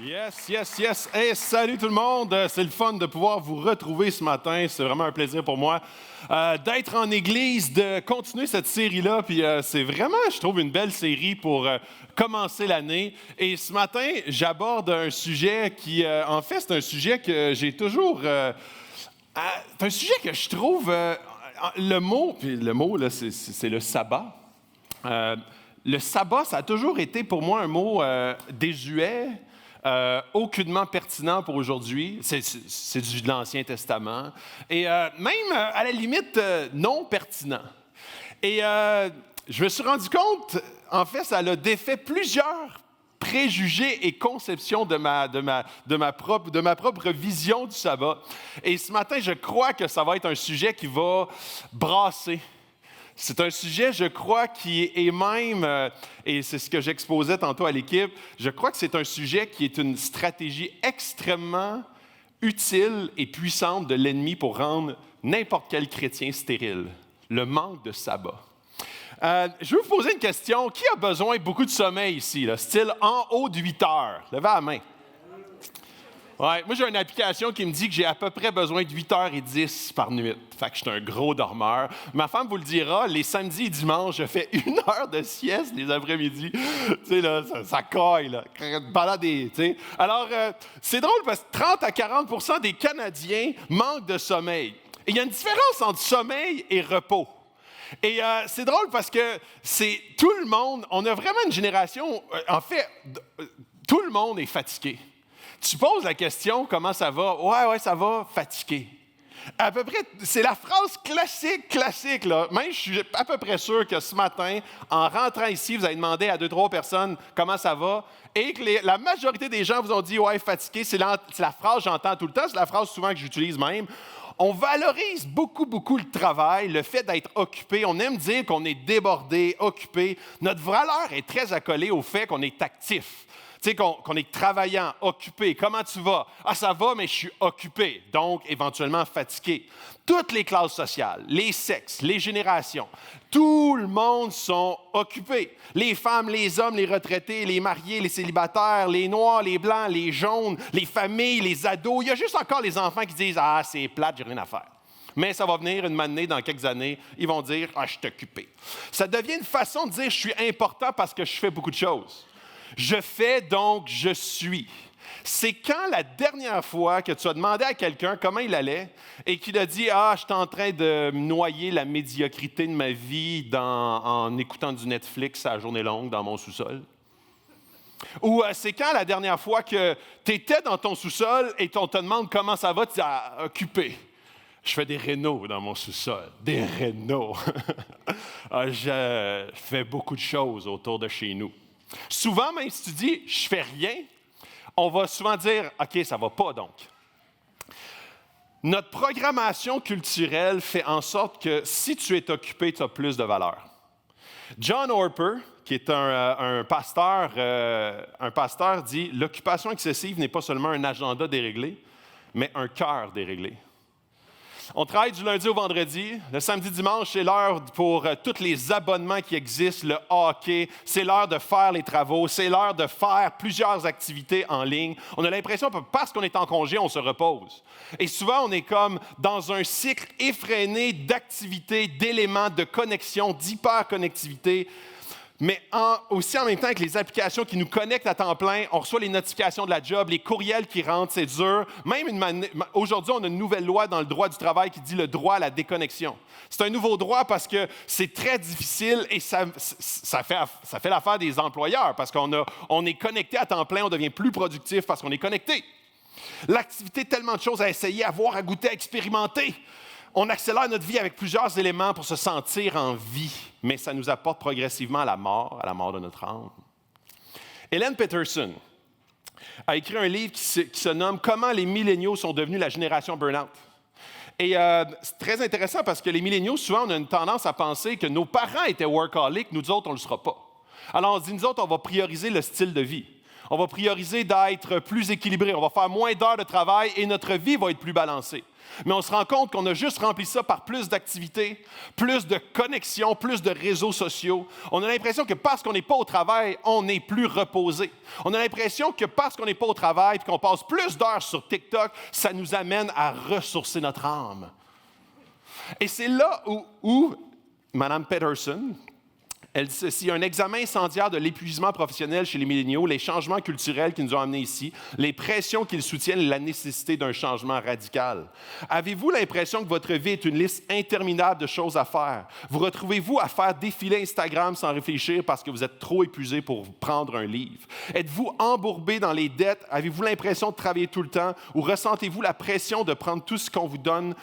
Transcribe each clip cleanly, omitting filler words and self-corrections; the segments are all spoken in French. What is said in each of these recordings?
Yes, yes, yes. Hey, salut tout le monde. C'est le fun de pouvoir vous retrouver ce matin. C'est vraiment un plaisir pour moi d'être en église, de continuer cette série-là. Puis c'est vraiment, je trouve, une belle série pour commencer l'année. Et ce matin, j'aborde un sujet qui, en fait, c'est un sujet que j'ai toujours... c'est un sujet que je trouve... le mot, là, c'est le sabbat. Le sabbat, ça a toujours été pour moi un mot désuet, aucunement pertinent pour aujourd'hui. C'est de l'Ancien Testament. Et même, à la limite, non pertinent. Et je me suis rendu compte, en fait, ça a défait plusieurs préjugés et conceptions de ma propre vision du sabbat. Et ce matin, je crois que ça va être un sujet qui va brasser. C'est un sujet, je crois, qui est même, et c'est ce que j'exposais tantôt à l'équipe, je crois que c'est un sujet qui est une stratégie extrêmement utile et puissante de l'ennemi pour rendre n'importe quel chrétien stérile. Le manque de sabbat. Je vais vous poser une question. Qui a besoin de beaucoup de sommeil ici, là? Style en haut de 8 heures? Levez la main. Ouais, moi, j'ai une application qui me dit que j'ai à peu près besoin de 8h10 par nuit. Fait que je suis un gros dormeur. Ma femme vous le dira, les samedis et dimanches, je fais 1 heure de sieste les après-midi. Tu sais, là, ça caille, là. Pendant des, tu sais. Alors, c'est drôle parce que 30 à 40% des Canadiens manquent de sommeil. Et il y a une différence entre sommeil et repos. Et c'est drôle parce que c'est tout le monde, on a vraiment une génération, en fait, tout le monde est fatigué. Tu poses la question, comment ça va? Ouais, ça va, fatigué. À peu près, c'est la phrase classique, là. Même, je suis à peu près sûr que ce matin, en rentrant ici, vous avez demandé à 2-3 personnes comment ça va, et que la majorité des gens vous ont dit, ouais, fatigué. C'est la phrase que j'entends tout le temps, c'est la phrase souvent que j'utilise même. On valorise beaucoup le travail, le fait d'être occupé. On aime dire qu'on est débordé, occupé. Notre valeur est très accolée au fait qu'on est actif. Tu sais, qu'on est travaillant, occupé. Comment tu vas? Ah, ça va, mais je suis occupé, donc éventuellement fatigué. Toutes les classes sociales, les sexes, les générations, tout le monde sont occupés. Les femmes, les hommes, les retraités, les mariés, les célibataires, les noirs, les blancs, les jaunes, les familles, les ados. Il y a juste encore les enfants qui disent « Ah, c'est plate, j'ai rien à faire ». Mais ça va venir une matinée, dans quelques années, ils vont dire « Ah, je suis occupé ». Ça devient une façon de dire « Je suis important parce que je fais beaucoup de choses ». Je fais donc je suis. C'est quand la dernière fois que tu as demandé à quelqu'un comment il allait et qu'il a dit « Ah, je suis en train de noyer la médiocrité de ma vie en écoutant du Netflix à la journée longue dans mon sous-sol. » Ou c'est quand la dernière fois que tu étais dans ton sous-sol et on te demande comment ça va, tu dis « Ah, occupé. Je fais des rénaux dans mon sous-sol. Des rénaux. Je fais beaucoup de choses autour de chez nous. » Souvent, même si tu dis « je fais rien », on va souvent dire « OK, ça va pas donc ». Notre programmation culturelle fait en sorte que si tu es occupé, tu as plus de valeur. John Orper, qui est un pasteur, dit « L'occupation excessive n'est pas seulement un agenda déréglé, mais un cœur déréglé. » On travaille du lundi au vendredi. Le samedi, dimanche, c'est l'heure pour tous les abonnements qui existent, le hockey. C'est l'heure de faire les travaux. C'est l'heure de faire plusieurs activités en ligne. On a l'impression que parce qu'on est en congé, on se repose. Et souvent, on est comme dans un cycle effréné d'activités, d'éléments, de connexion, d'hyperconnectivité. Mais aussi en même temps avec les applications qui nous connectent à temps plein, on reçoit les notifications de la job, les courriels qui rentrent, c'est dur. Même aujourd'hui, on a une nouvelle loi dans le droit du travail qui dit le droit à la déconnexion. C'est un nouveau droit parce que c'est très difficile et ça fait l'affaire des employeurs parce qu'on est connecté à temps plein, on devient plus productif parce qu'on est connecté. L'activité, tellement de choses à essayer, à voir, à goûter, à expérimenter. On accélère notre vie avec plusieurs éléments pour se sentir en vie, mais ça nous apporte progressivement à la mort de notre âme. Hélène Peterson a écrit un livre qui se nomme « Comment les milléniaux sont devenus la génération burn-out ». Et c'est très intéressant parce que les milléniaux, souvent, on a une tendance à penser que nos parents étaient workaholics, nous autres, on ne le sera pas. Alors on se dit, nous autres, on va prioriser le style de vie. On va prioriser d'être plus équilibré. On va faire moins d'heures de travail et notre vie va être plus balancée. Mais on se rend compte qu'on a juste rempli ça par plus d'activités, plus de connexions, plus de réseaux sociaux. On a l'impression que parce qu'on n'est pas au travail, on n'est plus reposé. On a l'impression que parce qu'on n'est pas au travail et qu'on passe plus d'heures sur TikTok, ça nous amène à ressourcer notre âme. Et c'est là où Mme Peterson, elle dit ceci: un examen incendiaire de l'épuisement professionnel chez les milléniaux, les changements culturels qui nous ont amenés ici, les pressions qu'ils soutiennent et la nécessité d'un changement radical. Avez-vous l'impression que votre vie est une liste interminable de choses à faire? Vous retrouvez-vous à faire défiler Instagram sans réfléchir parce que vous êtes trop épuisé pour prendre un livre? Êtes-vous embourbé dans les dettes? Avez-vous l'impression de travailler tout le temps? Ou ressentez-vous la pression de prendre tout ce qu'on vous donne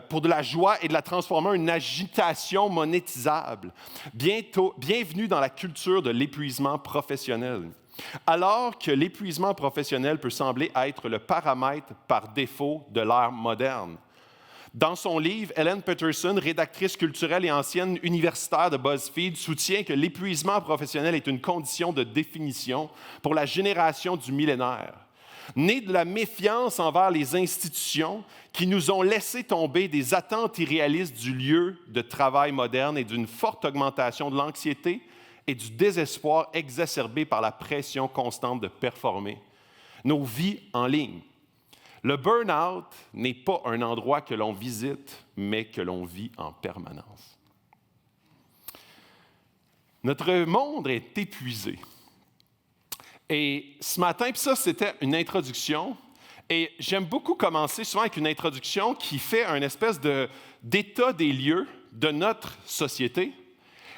pour de la joie et de la transformer en une agitation monétisable? Bienvenue dans la culture de l'épuisement professionnel. Alors que l'épuisement professionnel peut sembler être le paramètre par défaut de l'ère moderne. Dans son livre, Ellen Peterson, rédactrice culturelle et ancienne universitaire de BuzzFeed, soutient que l'épuisement professionnel est une condition de définition pour la génération du millénaire. Née de la méfiance envers les institutions qui nous ont laissé tomber des attentes irréalistes du lieu de travail moderne et d'une forte augmentation de l'anxiété et du désespoir exacerbé par la pression constante de performer. Nos vies en ligne. Le burn-out n'est pas un endroit que l'on visite, mais que l'on vit en permanence. Notre monde est épuisé. Et ce matin, puis ça, c'était une introduction. Et j'aime beaucoup commencer souvent avec une introduction qui fait un espèce d'état des lieux de notre société.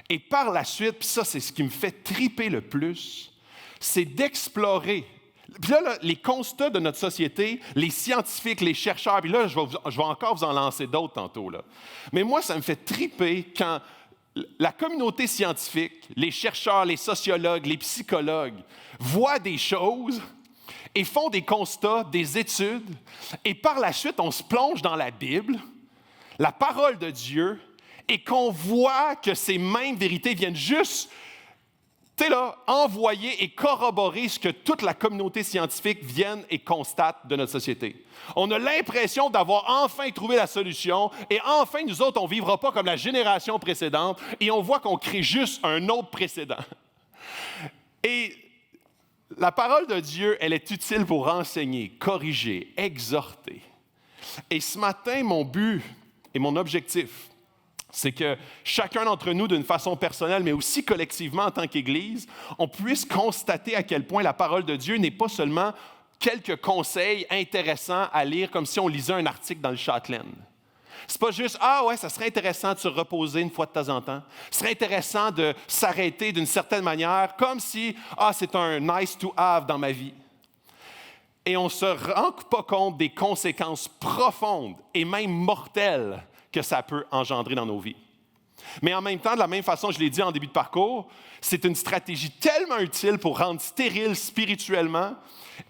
Et par la suite, puis ça, c'est ce qui me fait triper le plus, c'est d'explorer. Puis là, les constats de notre société, les scientifiques, les chercheurs, puis là, je vais encore vous en lancer d'autres tantôt, là. Mais moi, ça me fait triper quand la communauté scientifique, les chercheurs, les sociologues, les psychologues voient des choses et font des constats, des études, et par la suite, on se plonge dans la Bible, la parole de Dieu, et qu'on voit que ces mêmes vérités viennent juste, envoyer et corroborer ce que toute la communauté scientifique vienne et constate de notre société. On a l'impression d'avoir enfin trouvé la solution et enfin, nous autres, on ne vivra pas comme la génération précédente et on voit qu'on crée juste un autre précédent. Et la parole de Dieu, elle est utile pour enseigner, corriger, exhorter. Et ce matin, mon but et mon objectif, c'est que chacun d'entre nous, d'une façon personnelle, mais aussi collectivement en tant qu'Église, on puisse constater à quel point la parole de Dieu n'est pas seulement quelques conseils intéressants à lire comme si on lisait un article dans le Châtelaine. C'est pas juste « Ah ouais, ça serait intéressant de se reposer une fois de temps en temps. Ce serait intéressant de s'arrêter d'une certaine manière, comme si « Ah, c'est un nice to have dans ma vie. » Et on ne se rend pas compte des conséquences profondes et même mortelles que ça peut engendrer dans nos vies. Mais en même temps, de la même façon, je l'ai dit en début de parcours, c'est une stratégie tellement utile pour rendre stérile spirituellement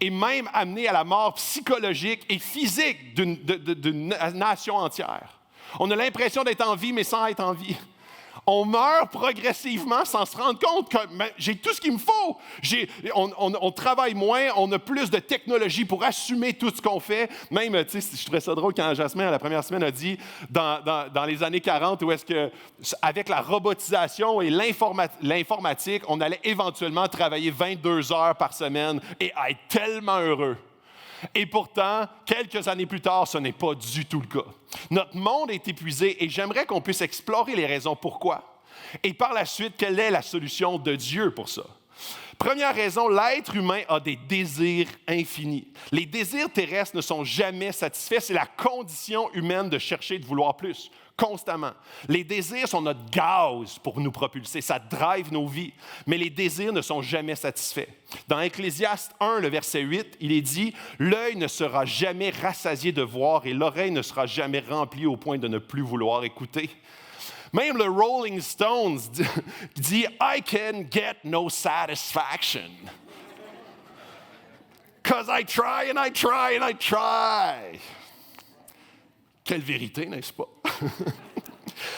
et même amener à la mort psychologique et physique d'une nation entière. On a l'impression d'être en vie, mais sans être en vie. On meurt progressivement sans se rendre compte que j'ai tout ce qu'il me faut. On travaille moins, on a plus de technologie pour assumer tout ce qu'on fait. Même, tu sais, je trouvais ça drôle quand Jasmin, la première semaine, a dit dans les années 40, où est-ce que, avec la robotisation et l'informatique, on allait éventuellement travailler 22 heures par semaine et être tellement heureux. Et pourtant, quelques années plus tard, ce n'est pas du tout le cas. Notre monde est épuisé et j'aimerais qu'on puisse explorer les raisons pourquoi. Et par la suite, quelle est la solution de Dieu pour ça? Première raison, l'être humain a des désirs infinis. Les désirs terrestres ne sont jamais satisfaits. C'est la condition humaine de chercher, de vouloir plus, constamment. Les désirs sont notre gaz pour nous propulser. Ça drive nos vies. Mais les désirs ne sont jamais satisfaits. Dans Ecclésiaste 1, le verset 8, il est dit « L'œil ne sera jamais rassasié de voir et l'oreille ne sera jamais remplie au point de ne plus vouloir écouter. » Même le Rolling Stones dit « I can get no satisfaction. Because I try and I try and I try. » Quelle vérité, n'est-ce pas?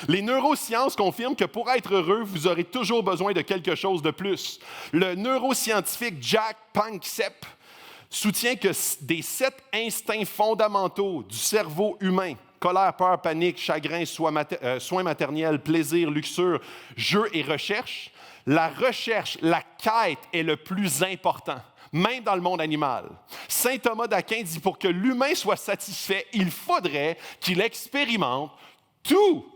Les neurosciences confirment que pour être heureux, vous aurez toujours besoin de quelque chose de plus. Le neuroscientifique Jack Panksepp soutient que des 7 instincts fondamentaux du cerveau humain, colère, peur, panique, chagrin, soins maternels, plaisir, luxure, jeu et recherche, la recherche, la quête est le plus important, même dans le monde animal. Saint Thomas d'Aquin dit, pour que l'humain soit satisfait, il faudrait qu'il expérimente tous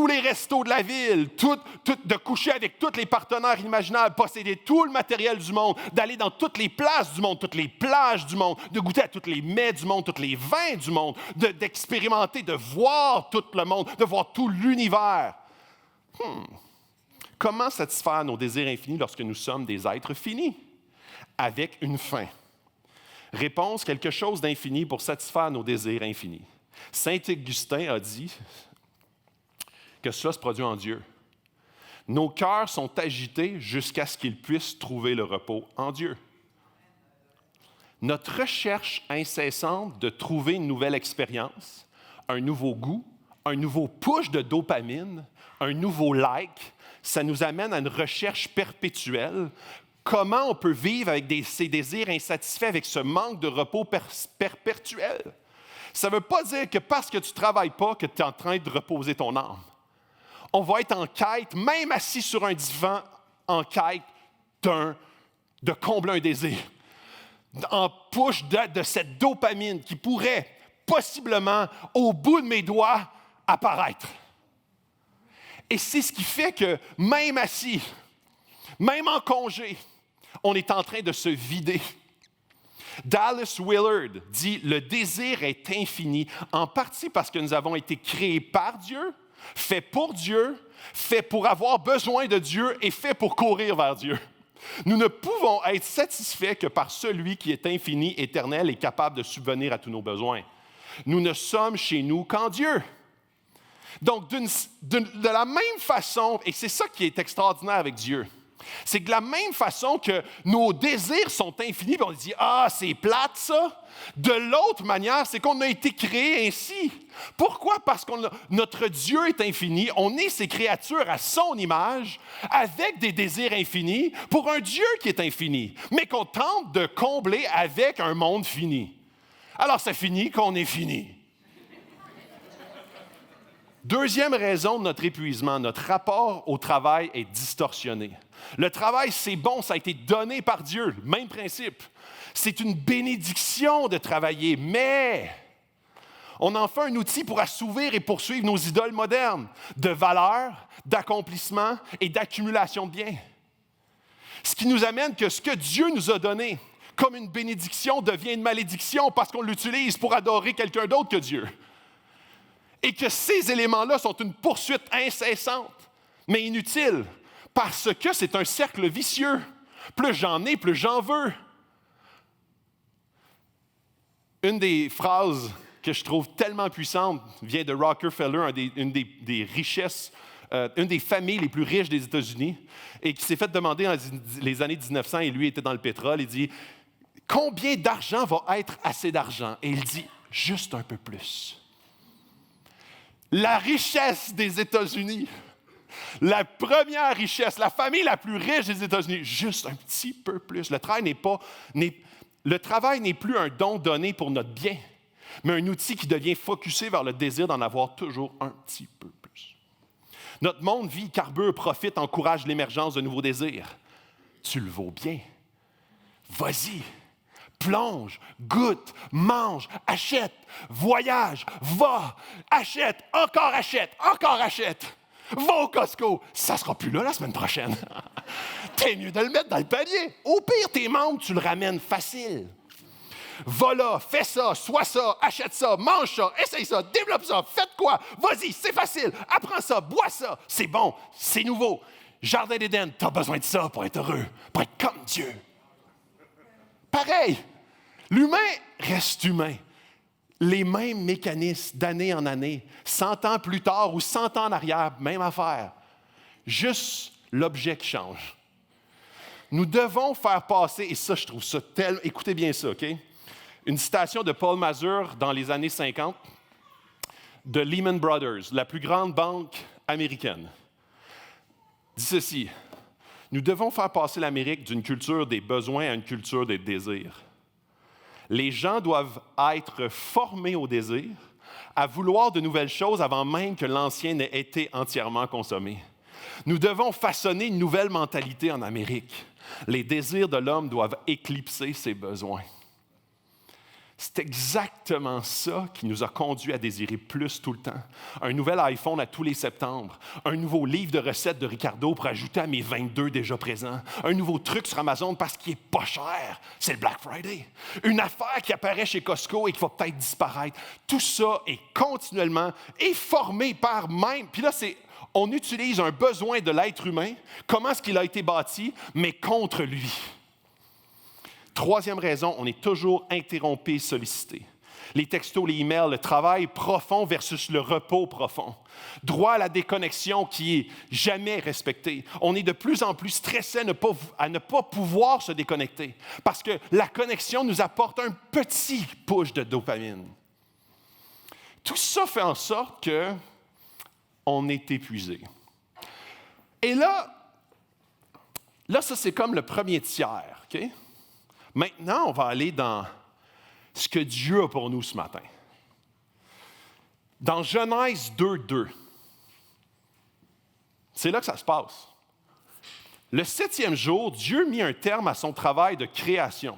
les restos de la ville, de coucher avec tous les partenaires imaginables, posséder tout le matériel du monde, d'aller dans toutes les places du monde, toutes les plages du monde, de goûter à tous les mets du monde, tous les vins du monde, d'expérimenter, de voir tout le monde, de voir tout l'univers. Comment satisfaire nos désirs infinis lorsque nous sommes des êtres finis? Avec une fin. Réponse, quelque chose d'infini pour satisfaire nos désirs infinis. Saint Augustin a dit que cela se produit en Dieu. Nos cœurs sont agités jusqu'à ce qu'ils puissent trouver le repos en Dieu. Notre recherche incessante de trouver une nouvelle expérience, un nouveau goût, un nouveau push de dopamine, un nouveau like, ça nous amène à une recherche perpétuelle. Comment on peut vivre avec ces désirs insatisfaits, avec ce manque de repos perpétuel? Ça ne veut pas dire que parce que tu ne travailles pas, que tu es en train de reposer ton âme. On va être en quête, même assis sur un divan, en quête de combler un désir. En push de cette dopamine qui pourrait possiblement, au bout de mes doigts, apparaître. Et c'est ce qui fait que, même assis, même en congé, on est en train de se vider. Dallas Willard dit « Le désir est infini, en partie parce que nous avons été créés par Dieu, fait pour Dieu, fait pour avoir besoin de Dieu et fait pour courir vers Dieu. Nous ne pouvons être satisfaits que par celui qui est infini, éternel et capable de subvenir à tous nos besoins. Nous ne sommes chez nous qu'en Dieu. » Donc, de la même façon, et c'est ça qui est extraordinaire avec Dieu, c'est que de la même façon que nos désirs sont infinis, puis on dit « Ah, c'est plate ça », de l'autre manière, c'est qu'on a été créés ainsi. Pourquoi? Parce que notre Dieu est infini, on est ces créatures à son image, avec des désirs infinis, pour un Dieu qui est infini, mais qu'on tente de combler avec un monde fini. Alors, ça finit qu'on est fini. Deuxième raison de notre épuisement, notre rapport au travail est distorsionné. Le travail, c'est bon, ça a été donné par Dieu, même principe. C'est une bénédiction de travailler, mais on en fait un outil pour assouvir et poursuivre nos idoles modernes de valeur, d'accomplissement et d'accumulation de biens. Ce qui nous amène que ce que Dieu nous a donné comme une bénédiction devient une malédiction parce qu'on l'utilise pour adorer quelqu'un d'autre que Dieu. Et que ces éléments-là sont une poursuite incessante, mais inutile, parce que c'est un cercle vicieux. Plus j'en ai, plus j'en veux. Une des phrases que je trouve tellement puissante vient de Rockefeller, une des richesses, une des familles les plus riches des États-Unis, et qui s'est fait demander dans les années 1900, et lui était dans le pétrole, il dit « Combien d'argent va être assez d'argent? » Et il dit « Juste un peu plus. » La richesse des États-Unis, la première richesse, la famille la plus riche des États-Unis, juste un petit peu plus. Le travail n'est plus un don donné pour notre bien, mais un outil qui devient focusé vers le désir d'en avoir toujours un petit peu plus. Notre monde vit, carbure, profite, encourage l'émergence de nouveaux désirs. Tu le vaux bien. Vas-y. Plonge, goûte, mange, achète, voyage, va, achète, encore achète, encore achète. Va au Costco, ça sera plus là la semaine prochaine. T'es mieux de le mettre dans le panier. Au pire, tes membres, tu le ramènes facile. Va là, fais ça, sois ça, achète ça, mange ça, essaye ça, développe ça, faites quoi? Vas-y, c'est facile, apprends ça, bois ça, c'est bon, c'est nouveau. Jardin d'Éden, t'as besoin de ça pour être heureux, pour être comme Dieu. Pareil, l'humain reste humain. Les mêmes mécanismes d'année en année, 100 ans plus tard ou 100 ans en arrière, même affaire. Juste l'objet qui change. Nous devons faire passer, et ça, je trouve ça tellement... Écoutez bien ça, OK? Une citation de Paul Mazur dans les années 50. de Lehman Brothers, la plus grande banque américaine, dit ceci: nous devons faire passer l'Amérique d'une culture des besoins à une culture des désirs. Les gens doivent être formés au désir, à vouloir de nouvelles choses avant même que l'ancien n'ait été entièrement consommé. Nous devons façonner une nouvelle mentalité en Amérique. Les désirs de l'homme doivent éclipser ses besoins. C'est exactement ça qui nous a conduits à désirer plus tout le temps. Un nouvel iPhone à tous les septembre. Un nouveau livre de recettes de Ricardo pour ajouter à mes 22 déjà présents. Un nouveau truc sur Amazon parce qu'il n'est pas cher. C'est le Black Friday. Une affaire qui apparaît chez Costco et qui va peut-être disparaître. Tout ça est continuellement formé par même. Puis là, on utilise un besoin de l'être humain, comment est-ce qu'il a été bâti, mais contre lui. Troisième raison, on est toujours interrompu, sollicité. Les textos, les emails, le travail profond versus le repos profond. Droit à la déconnexion qui est jamais respecté. On est de plus en plus stressé à ne pas pouvoir se déconnecter parce que la connexion nous apporte un petit push de dopamine. Tout ça fait en sorte qu'on est épuisé. Et là, ça c'est comme le premier tiers, OK? Maintenant, on va aller dans ce que Dieu a pour nous ce matin. Dans Genèse 2:2, c'est là que ça se passe. Le 7e jour, Dieu mit un terme à son travail de création.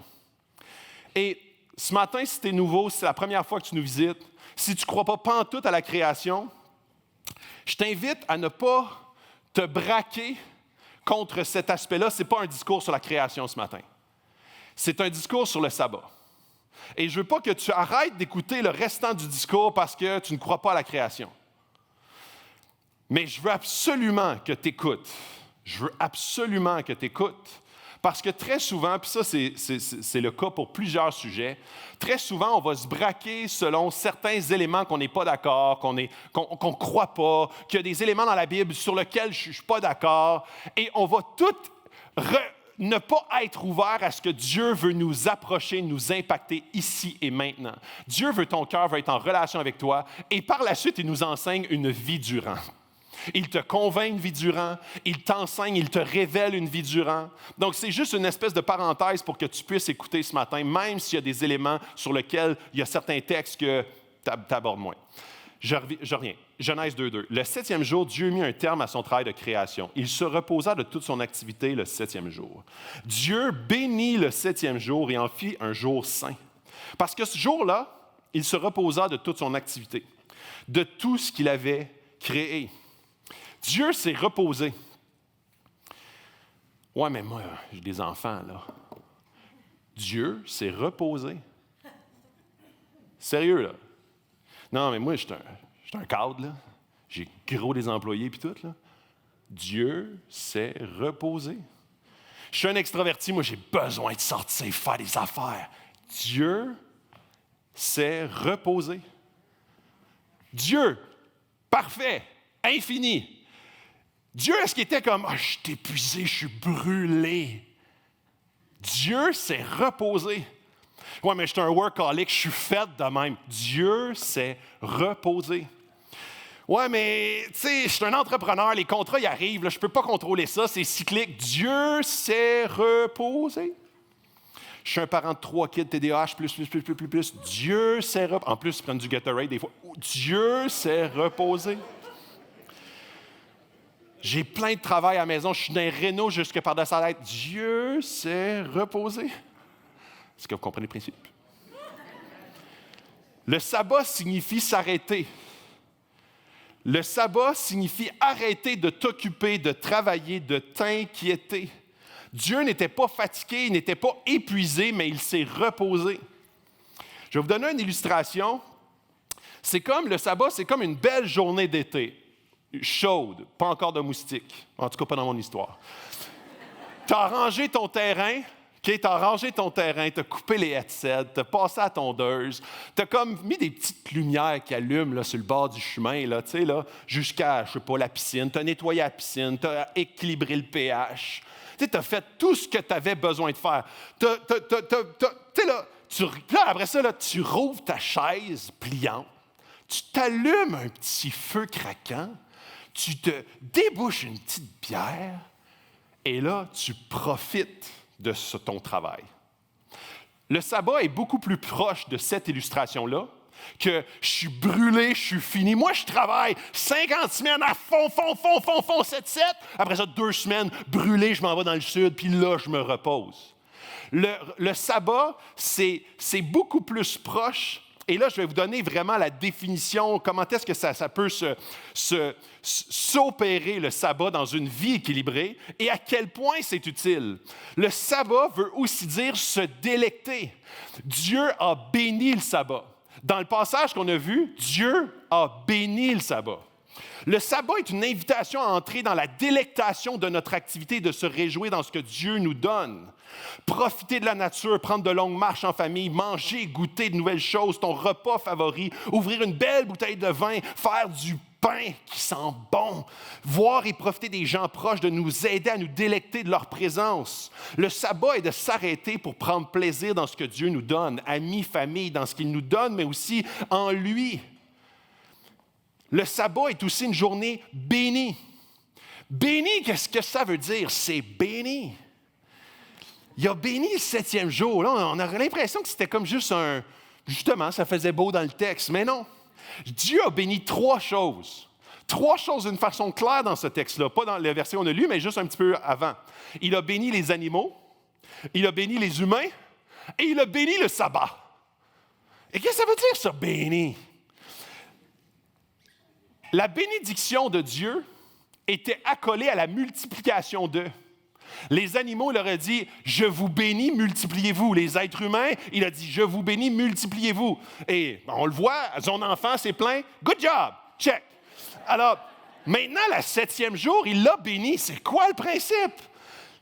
Et ce matin, si tu es nouveau, si c'est la première fois que tu nous visites, si tu ne crois pas pantoute à la création, je t'invite à ne pas te braquer contre cet aspect-là. Ce n'est pas un discours sur la création ce matin. C'est un discours sur le sabbat. Et je ne veux pas que tu arrêtes d'écouter le restant du discours parce que tu ne crois pas à la création. Mais je veux absolument que tu écoutes. Parce que très souvent, puis ça c'est le cas pour plusieurs sujets, très souvent on va se braquer selon certains éléments qu'on n'est pas d'accord, qu'on ne croit pas, qu'il y a des éléments dans la Bible sur lesquels je ne suis pas d'accord, et on va tout ne pas être ouvert à ce que Dieu veut nous approcher, nous impacter ici et maintenant. Dieu veut ton cœur, veut être en relation avec toi, et par la suite, il nous enseigne une vie durant. Il te convainc une vie durant, il t'enseigne, il te révèle une vie durant. Donc, c'est juste une espèce de parenthèse pour que tu puisses écouter ce matin, même s'il y a des éléments sur lesquels il y a certains textes que tu abordes moins. Je reviens. Genèse 2:2. Le 7e jour, Dieu mit un terme à son travail de création. Il se reposa de toute son activité le 7e jour. Dieu bénit le 7e jour et en fit un jour saint. Parce que ce jour-là, il se reposa de toute son activité, de tout ce qu'il avait créé. Dieu s'est reposé. Ouais, mais moi, j'ai des enfants, là. Dieu s'est reposé. Sérieux, là. Non, mais moi, je suis un cadre, là. J'ai gros des employés puis tout, là. Dieu s'est reposé. Je suis un extraverti, moi, j'ai besoin de sortir, faire des affaires. Dieu s'est reposé. Dieu, parfait, infini. Dieu, est-ce qu'il était comme, je suis épuisé, je suis brûlé? Dieu s'est reposé. Ouais, mais je suis un workaholic, je suis fait de même. Dieu s'est reposé. Ouais, mais, tu sais, je suis un entrepreneur, les contrats, ils arrivent, là, je ne peux pas contrôler ça, c'est cyclique. Dieu s'est reposé. Je suis un parent de 3 kids, TDAH, plus. Dieu s'est reposé. En plus, ils prennent du Gatorade des fois. Dieu s'est reposé. J'ai plein de travail à la maison, je suis dans un réno jusque par-dessus la tête. Dieu s'est reposé. Est-ce que vous comprenez le principe? Le sabbat signifie s'arrêter. Le sabbat signifie arrêter de t'occuper, de travailler, de t'inquiéter. Dieu n'était pas fatigué, il n'était pas épuisé, mais il s'est reposé. Je vais vous donner une illustration. Le sabbat, c'est comme une belle journée d'été. Chaude, pas encore de moustiques. En tout cas, pas dans mon histoire. Tu as rangé ton terrain, tu as coupé les headsets, tu as passé à la tondeuse, tu as comme mis des petites lumières qui allument là, sur le bord du chemin, là, jusqu'à, la piscine. Tu as nettoyé la piscine, tu as équilibré le pH. Tu as fait tout ce que tu avais besoin de faire. Après ça, là, tu rouvres ta chaise pliante. Tu t'allumes un petit feu craquant, tu te débouches une petite bière, et là, tu profites de ton travail. Le sabbat est beaucoup plus proche de cette illustration-là que je suis brûlé, je suis fini. Moi, je travaille 50 semaines à fond, 7-7. Après ça, 2 semaines brûlé, je m'en vais dans le sud, puis là, je me repose. Le sabbat, c'est beaucoup plus proche. Et là, je vais vous donner vraiment la définition, comment est-ce que ça peut s'opérer le sabbat dans une vie équilibrée et à quel point c'est utile. Le sabbat veut aussi dire se délecter. Dieu a béni le sabbat. Dans le passage qu'on a vu, Dieu a béni le sabbat. Le sabbat est une invitation à entrer dans la délectation de notre activité, de se réjouir dans ce que Dieu nous donne. Profiter de la nature, prendre de longues marches en famille, manger, goûter de nouvelles choses, ton repas favori, ouvrir une belle bouteille de vin, faire du pain qui sent bon, voir et profiter des gens proches, de nous aider à nous délecter de leur présence. Le sabbat est de s'arrêter pour prendre plaisir dans ce que Dieu nous donne, amis, famille, dans ce qu'il nous donne, mais aussi en lui. Le sabbat est aussi une journée bénie. Béni, qu'est-ce que ça veut dire? C'est béni. Il a béni le 7e jour. Là, on a l'impression que c'était comme juste justement, ça faisait beau dans le texte, mais non. Dieu a béni 3 choses. 3 choses d'une façon claire dans ce texte-là. Pas dans la version qu'on a lue, mais juste un petit peu avant. Il a béni les animaux, il a béni les humains, et il a béni le sabbat. Et qu'est-ce que ça veut dire, ça, béni? La bénédiction de Dieu était accolée à la multiplication d'eux. Les animaux, il leur a dit « Je vous bénis, multipliez-vous ». Les êtres humains, il a dit « Je vous bénis, multipliez-vous ». Et on le voit, son enfant s'est plaint « Good job, check ». Alors, maintenant, le 7e jour, il l'a béni. C'est quoi le principe?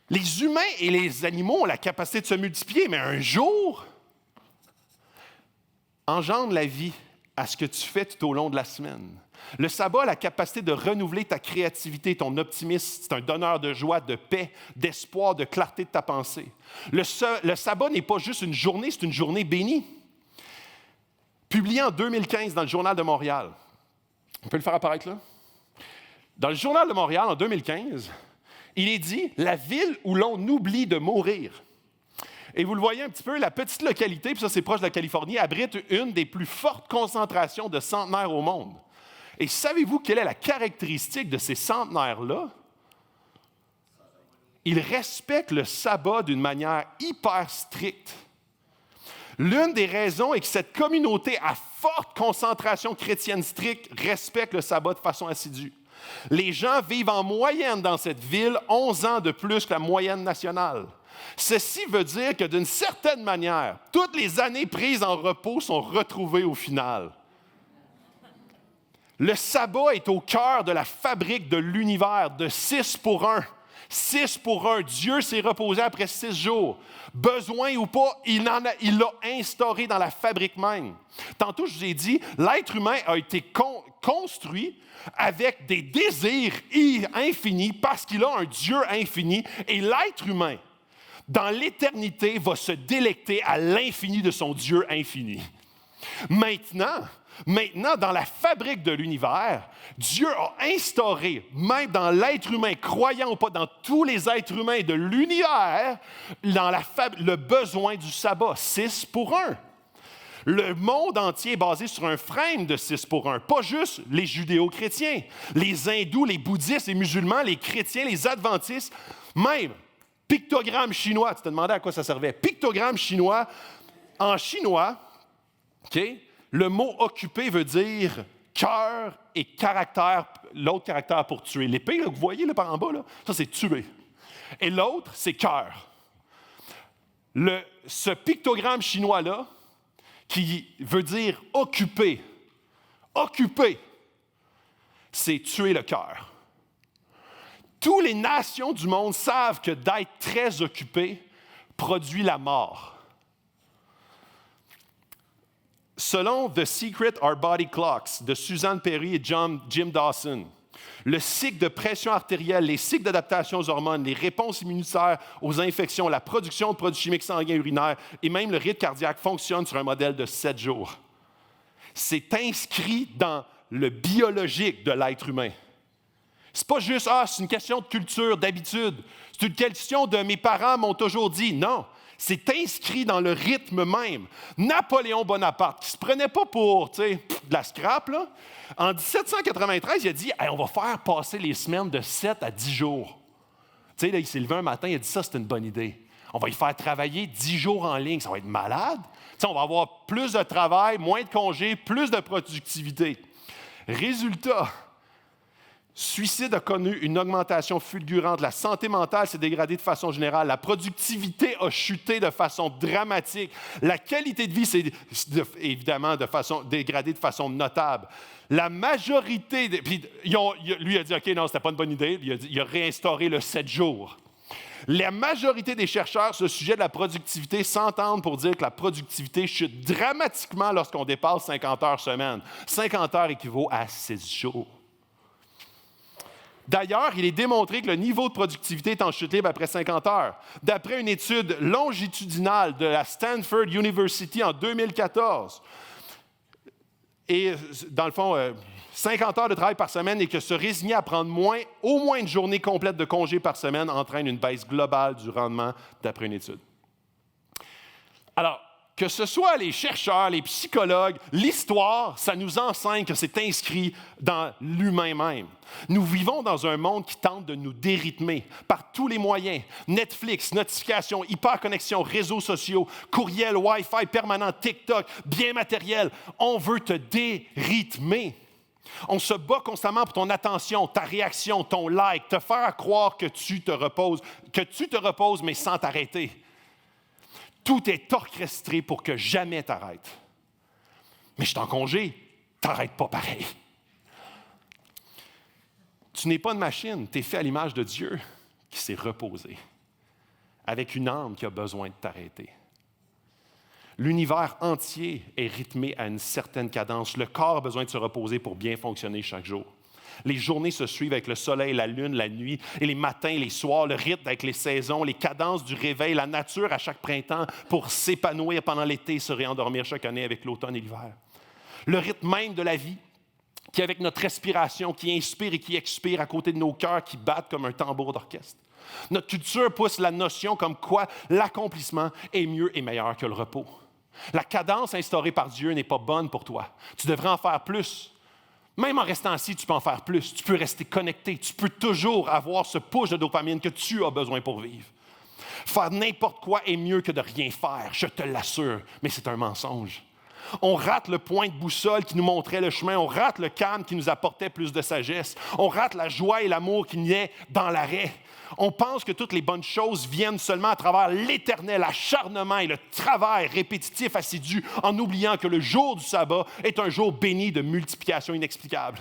Les humains et les animaux ont la capacité de se multiplier, mais un jour engendre la vie à ce que tu fais tout au long de la semaine. Le sabbat a la capacité de renouveler ta créativité, ton optimisme. C'est un donneur de joie, de paix, d'espoir, de clarté de ta pensée. Le sabbat n'est pas juste une journée, c'est une journée bénie. Publié en 2015 dans le Journal de Montréal. On peut le faire apparaître là? Dans le Journal de Montréal, en 2015, il est dit « La ville où l'on oublie de mourir ». Et vous le voyez un petit peu, la petite localité, puis ça c'est proche de la Californie, abrite une des plus fortes concentrations de centenaires au monde. Et savez-vous quelle est la caractéristique de ces centenaires-là? Ils respectent le sabbat d'une manière hyper stricte. L'une des raisons est que cette communauté à forte concentration chrétienne stricte respecte le sabbat de façon assidue. Les gens vivent en moyenne dans cette ville 11 ans de plus que la moyenne nationale. Ceci veut dire que d'une certaine manière, toutes les années prises en repos sont retrouvées au final. Le sabbat est au cœur de la fabrique de l'univers, de 6 pour 1. 6 pour 1. Dieu s'est reposé après 6 jours. Besoin ou pas, il l'a instauré dans la fabrique même. Tantôt, je vous ai dit, l'être humain a été construit avec des désirs infinis parce qu'il a un Dieu infini. Et l'être humain, dans l'éternité, va se délecter à l'infini de son Dieu infini. Maintenant, dans la fabrique de l'univers, Dieu a instauré, même dans l'être humain, croyant ou pas, dans tous les êtres humains de l'univers, le besoin du sabbat, 6 pour 1. Le monde entier est basé sur un frame de 6 pour 1, pas juste les judéo-chrétiens, les hindous, les bouddhistes, les musulmans, les chrétiens, les adventistes, même pictogramme chinois. Tu te demandais à quoi ça servait. Pictogramme chinois, en chinois, OK? Le mot « occupé » veut dire cœur et caractère, l'autre caractère pour tuer. L'épée, là, que vous voyez là, par en bas, là, ça c'est tuer. Et l'autre, c'est cœur. Ce pictogramme chinois-là, qui veut dire occuper, c'est tuer le cœur. Toutes les nations du monde savent que d'être très occupé produit la mort. Selon The Secret Our Body Clocks de Suzanne Perry et Jim Dawson, le cycle de pression artérielle, les cycles d'adaptation aux hormones, les réponses immunitaires aux infections, la production de produits chimiques sanguins urinaires et même le rythme cardiaque fonctionnent sur un modèle de 7 jours. C'est inscrit dans le biologique de l'être humain. C'est pas juste, c'est une question de culture, d'habitude. C'est une question de mes parents m'ont toujours dit. Non, c'est inscrit dans le rythme même. Napoléon Bonaparte, qui se prenait pas pour, de la scrap, là, en 1793, il a dit, hey, on va faire passer les semaines de 7 à 10 jours. Là, il s'est levé un matin, il a dit, ça, c'est une bonne idée. On va y faire travailler 10 jours en ligne, ça va être malade. On va avoir plus de travail, moins de congés, plus de productivité. Résultat, suicide a connu une augmentation fulgurante. La santé mentale s'est dégradée de façon générale. La productivité a chuté de façon dramatique. La qualité de vie s'est évidemment dégradée de façon notable. La majorité... Puis, lui a dit, OK, non, c'était pas une bonne idée. Il a réinstauré le 7 jours. La majorité des chercheurs sur le sujet de la productivité s'entendent pour dire que la productivité chute dramatiquement lorsqu'on dépasse 50 heures semaine. 50 heures équivaut à 6 jours. D'ailleurs, il est démontré que le niveau de productivité est en chute libre après 50 heures. D'après une étude longitudinale de la Stanford University en 2014, et dans le fond, 50 heures de travail par semaine et que se résigner à prendre au moins une journée complète de congé par semaine entraîne une baisse globale du rendement d'après une étude. Alors, que ce soit les chercheurs, les psychologues, l'histoire, ça nous enseigne que c'est inscrit dans l'humain même. Nous vivons dans un monde qui tente de nous dérythmer par tous les moyens. Netflix, notifications, hyperconnexion, réseaux sociaux, courriel, Wi-Fi permanent, TikTok, bien matériel. On veut te dérythmer. On se bat constamment pour ton attention, ta réaction, ton like, te faire croire que tu te reposes, mais sans t'arrêter. Tout est orchestré pour que jamais t'arrêtes. Mais je suis en congé, t'arrêtes pas pareil. Tu n'es pas une machine, tu es fait à l'image de Dieu qui s'est reposé, avec une âme qui a besoin de t'arrêter. L'univers entier est rythmé à une certaine cadence. Le corps a besoin de se reposer pour bien fonctionner chaque jour. Les journées se suivent avec le soleil, la lune, la nuit, et les matins, les soirs, le rythme avec les saisons, les cadences du réveil, la nature à chaque printemps pour s'épanouir pendant l'été et se réendormir chaque année avec l'automne et l'hiver. Le rythme même de la vie, qui est avec notre respiration, qui inspire et qui expire à côté de nos cœurs qui battent comme un tambour d'orchestre. Notre culture pousse la notion comme quoi l'accomplissement est mieux et meilleur que le repos. La cadence instaurée par Dieu n'est pas bonne pour toi. Tu devrais en faire plus. Même en restant assis, tu peux en faire plus. Tu peux rester connecté. Tu peux toujours avoir ce push de dopamine que tu as besoin pour vivre. Faire n'importe quoi est mieux que de rien faire, je te l'assure, mais c'est un mensonge. On rate le point de boussole qui nous montrait le chemin. On rate le calme qui nous apportait plus de sagesse. On rate la joie et l'amour qui naît dans l'arrêt. On pense que toutes les bonnes choses viennent seulement à travers l'éternel acharnement et le travail répétitif assidu, en oubliant que le jour du sabbat est un jour béni de multiplication inexplicable.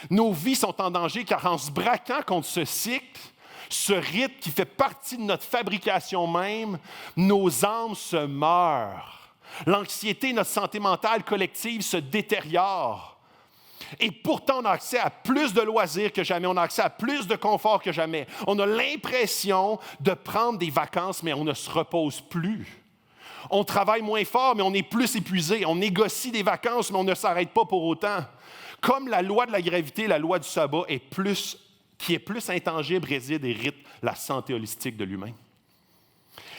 Nos vies sont en danger car en se braquant contre ce cycle, ce rythme qui fait partie de notre fabrication même, nos âmes se meurent. L'anxiété, notre santé mentale collective se détériore. Et pourtant, on a accès à plus de loisirs que jamais, on a accès à plus de confort que jamais. On a l'impression de prendre des vacances, mais on ne se repose plus. On travaille moins fort, mais on est plus épuisé. On négocie des vacances, mais on ne s'arrête pas pour autant. Comme la loi de la gravité, la loi du sabbat, qui est plus intangible, réside et rythme la santé holistique de l'humain.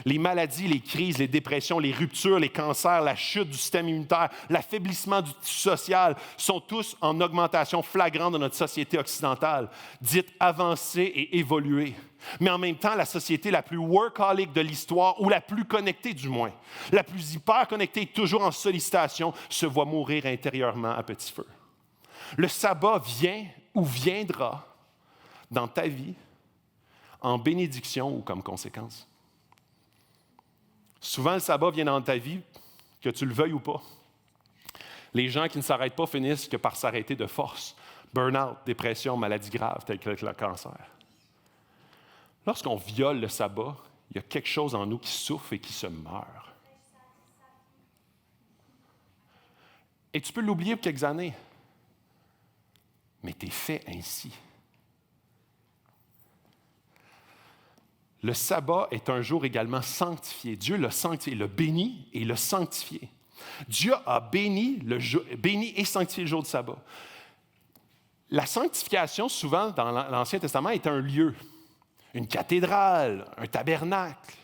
Les maladies, les crises, les dépressions, les ruptures, les cancers, la chute du système immunitaire, l'affaiblissement du tissu social sont tous en augmentation flagrante dans notre société occidentale, dite avancée et évoluée. Mais en même temps, la société la plus workaholic de l'histoire, ou la plus connectée du moins, la plus hyper connectée et toujours en sollicitation, se voit mourir intérieurement à petit feu. Le sabbat vient ou viendra dans ta vie en bénédiction ou comme conséquence. Souvent, le sabbat vient dans ta vie, que tu le veuilles ou pas. Les gens qui ne s'arrêtent pas finissent que par s'arrêter de force. Burn-out, dépression, maladies graves telles que le cancer. Lorsqu'on viole le sabbat, il y a quelque chose en nous qui souffre et qui se meurt. Et tu peux l'oublier pour quelques années, mais tu es fait ainsi. Le sabbat est un jour également sanctifié. Dieu l'a sanctifié, l'a béni et l'a sanctifié. Dieu a béni et sanctifié le jour du sabbat. La sanctification, souvent, dans l'Ancien Testament, est un lieu, une cathédrale, un tabernacle.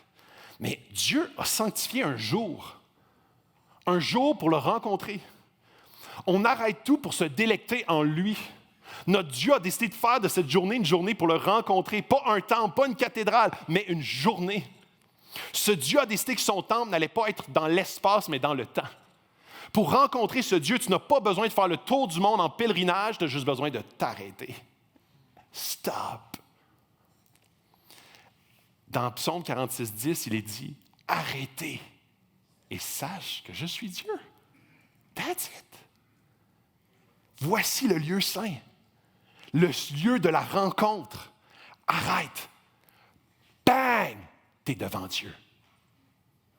Mais Dieu a sanctifié un jour pour le rencontrer. On arrête tout pour se délecter en lui. Notre Dieu a décidé de faire de cette journée une journée pour le rencontrer. Pas un temple, pas une cathédrale, mais une journée. Ce Dieu a décidé que son temple n'allait pas être dans l'espace, mais dans le temps. Pour rencontrer ce Dieu, tu n'as pas besoin de faire le tour du monde en pèlerinage, tu as juste besoin de t'arrêter. Stop. Dans Psaume 46:10, il est dit « Arrêtez et sache que je suis Dieu. » That's it. Voici le lieu saint, le lieu de la rencontre. Arrête. Bang! T'es devant Dieu.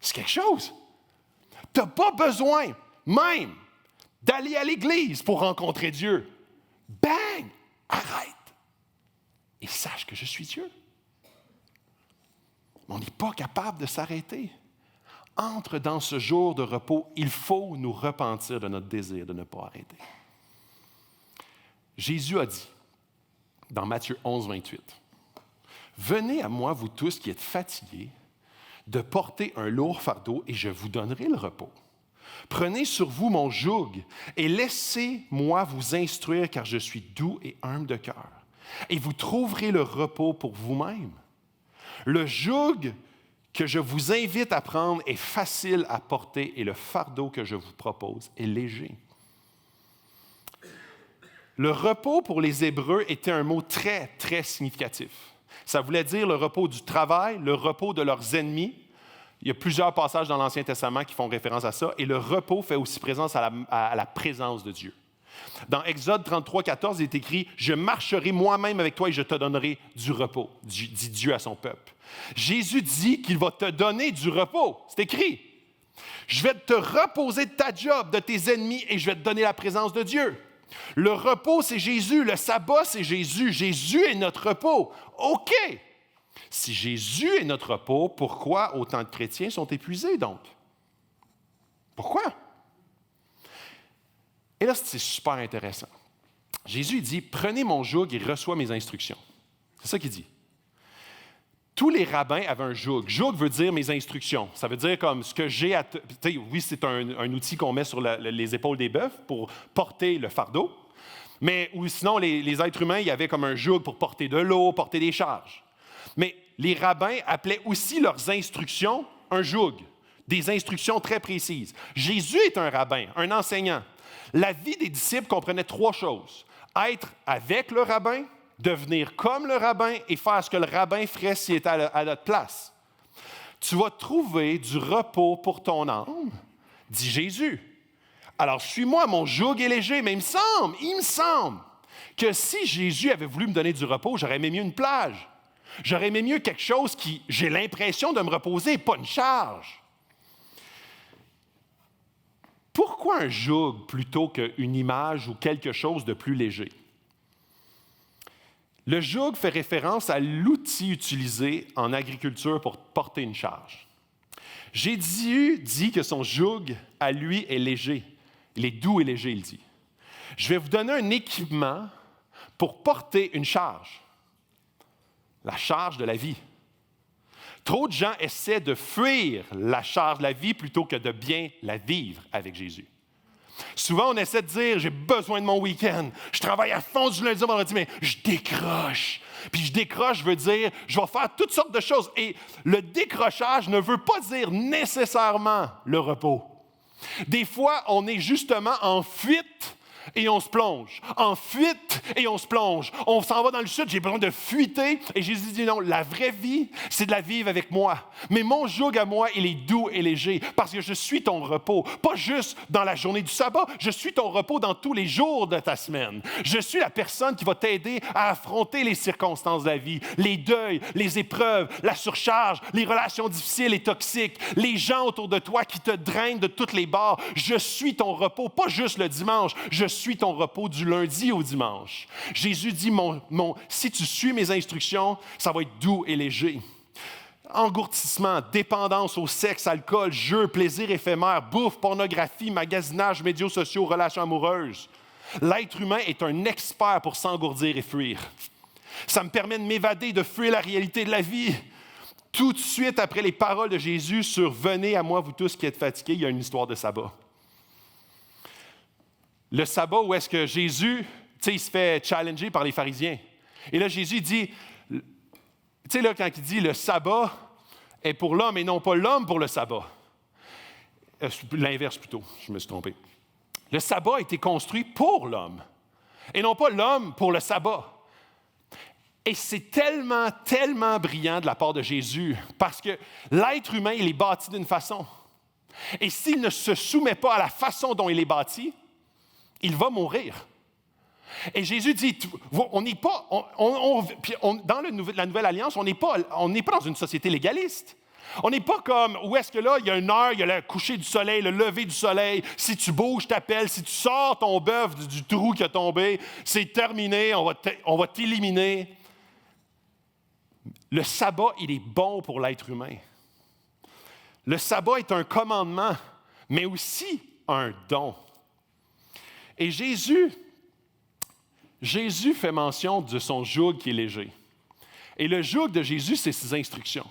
C'est quelque chose. Tu n'as pas besoin même d'aller à l'église pour rencontrer Dieu. Bang! Arrête. Et sache que je suis Dieu. Mais on n'est pas capable de s'arrêter. Entre dans ce jour de repos, il faut nous repentir de notre désir de ne pas arrêter. Jésus a dit, dans Matthieu 11:28, « Venez à moi, vous tous qui êtes fatigués, de porter un lourd fardeau, et je vous donnerai le repos. Prenez sur vous mon joug, et laissez-moi vous instruire, car je suis doux et humble de cœur, et vous trouverez le repos pour vous-même. Le joug que je vous invite à prendre est facile à porter, et le fardeau que je vous propose est léger. » Le repos pour les Hébreux était un mot très, très significatif. Ça voulait dire le repos du travail, le repos de leurs ennemis. Il y a plusieurs passages dans l'Ancien Testament qui font référence à ça. Et le repos fait aussi présence à la présence de Dieu. Dans Exode 33:14, il est écrit « Je marcherai moi-même avec toi et je te donnerai du repos », dit Dieu à son peuple. Jésus dit qu'il va te donner du repos. C'est écrit. Je vais te reposer de ta job, de tes ennemis, et je vais te donner la présence de Dieu. Le repos, c'est Jésus. Le sabbat, c'est Jésus. Jésus est notre repos. OK. Si Jésus est notre repos, pourquoi autant de chrétiens sont épuisés, donc? Pourquoi? Et là, c'est super intéressant. Jésus dit, « Prenez mon joug et reçois mes instructions. » C'est ça qu'il dit. Tous les rabbins avaient un joug. Joug veut dire mes instructions. Ça veut dire comme ce que j'ai à... Oui, c'est un outil qu'on met sur les épaules des bœufs pour porter le fardeau. Mais ou sinon, les êtres humains, il y avait comme un joug pour porter de l'eau, porter des charges. Mais les rabbins appelaient aussi leurs instructions un joug, des instructions très précises. Jésus est un rabbin, un enseignant. La vie des disciples comprenait trois choses. Être avec le rabbin, devenir comme le rabbin et faire ce que le rabbin ferait s'il était à notre place. Tu vas trouver du repos pour ton âme, dit Jésus. Alors, suis-moi, mon joug est léger, mais il me semble que si Jésus avait voulu me donner du repos, j'aurais aimé mieux une plage. J'aurais aimé mieux quelque chose qui, j'ai l'impression de me reposer, pas une charge. Pourquoi un joug plutôt qu'une image ou quelque chose de plus léger? Le joug fait référence à l'outil utilisé en agriculture pour porter une charge. Jésus dit que son joug, à lui, est léger. Il est doux et léger, il dit. Je vais vous donner un équipement pour porter une charge. La charge de la vie. Trop de gens essaient de fuir la charge de la vie plutôt que de bien la vivre avec Jésus. Souvent, on essaie de dire « J'ai besoin de mon week-end. Je travaille à fond du lundi au vendredi, mais je décroche. » Puis je décroche veut dire « Je vais faire toutes sortes de choses. » Et le décrochage ne veut pas dire nécessairement le repos. Des fois, on est justement en fuite et on se plonge. En fuite et on se plonge. On s'en va dans le sud, j'ai besoin de fuiter. Et Jésus dit non, la vraie vie, c'est de la vivre avec moi. Mais mon joug à moi, il est doux et léger parce que je suis ton repos. Pas juste dans la journée du sabbat, je suis ton repos dans tous les jours de ta semaine. Je suis la personne qui va t'aider à affronter les circonstances de la vie, les deuils, les épreuves, la surcharge, les relations difficiles et toxiques, les gens autour de toi qui te drainent de toutes les bords. Je suis ton repos, pas juste le dimanche, je suis ton repos du lundi au dimanche. Jésus dit, si tu suis mes instructions, ça va être doux et léger. Engourdissement, dépendance au sexe, alcool, jeux, plaisir éphémère, bouffe, pornographie, magasinage, médias sociaux, relations amoureuses. L'être humain est un expert pour s'engourdir et fuir. Ça me permet de m'évader, de fuir la réalité de la vie. Tout de suite après les paroles de Jésus sur « Venez à moi, vous tous qui êtes fatigués », il y a une histoire de sabbat. Le sabbat où est-ce que Jésus, il se fait challenger par les pharisiens. Et là, Jésus dit, tu sais, là, quand il dit « le sabbat est pour l'homme et non pas l'homme pour le sabbat ». L'inverse plutôt, je me suis trompé. Le sabbat a été construit pour l'homme et non pas l'homme pour le sabbat. Et c'est tellement, tellement brillant de la part de Jésus parce que l'être humain, il est bâti d'une façon. Et s'il ne se soumet pas à la façon dont il est bâti, il va mourir. Et Jésus dit, on n'est pas, dans la Nouvelle Alliance, on n'est pas dans une société légaliste. On n'est pas comme, où est-ce que là, il y a une heure, il y a le coucher du soleil, le lever du soleil. Si tu bouges, je t'appelle. Si tu sors ton bœuf du trou qui a tombé, c'est terminé, on va t'éliminer. Le sabbat, il est bon pour l'être humain. Le sabbat est un commandement, mais aussi un don. Et Jésus fait mention de son joug qui est léger. Et le joug de Jésus, c'est ses instructions.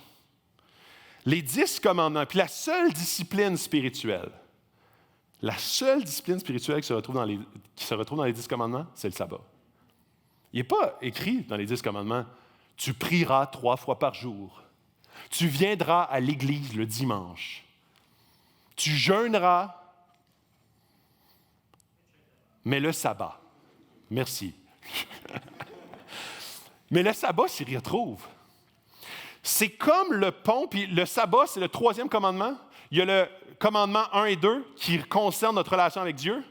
Les 10 commandements, puis la seule discipline spirituelle qui se retrouve dans les 10 commandements, c'est le sabbat. Il n'est pas écrit dans les 10 commandements, tu prieras 3 fois par jour, tu viendras à l'église le dimanche, tu jeûneras, mais le sabbat. Merci. Mais le sabbat s'y retrouve. C'est comme le pont, puis le sabbat, c'est le 3e commandement. Il y a le commandement 1 et 2 qui concerne notre relation avec Dieu.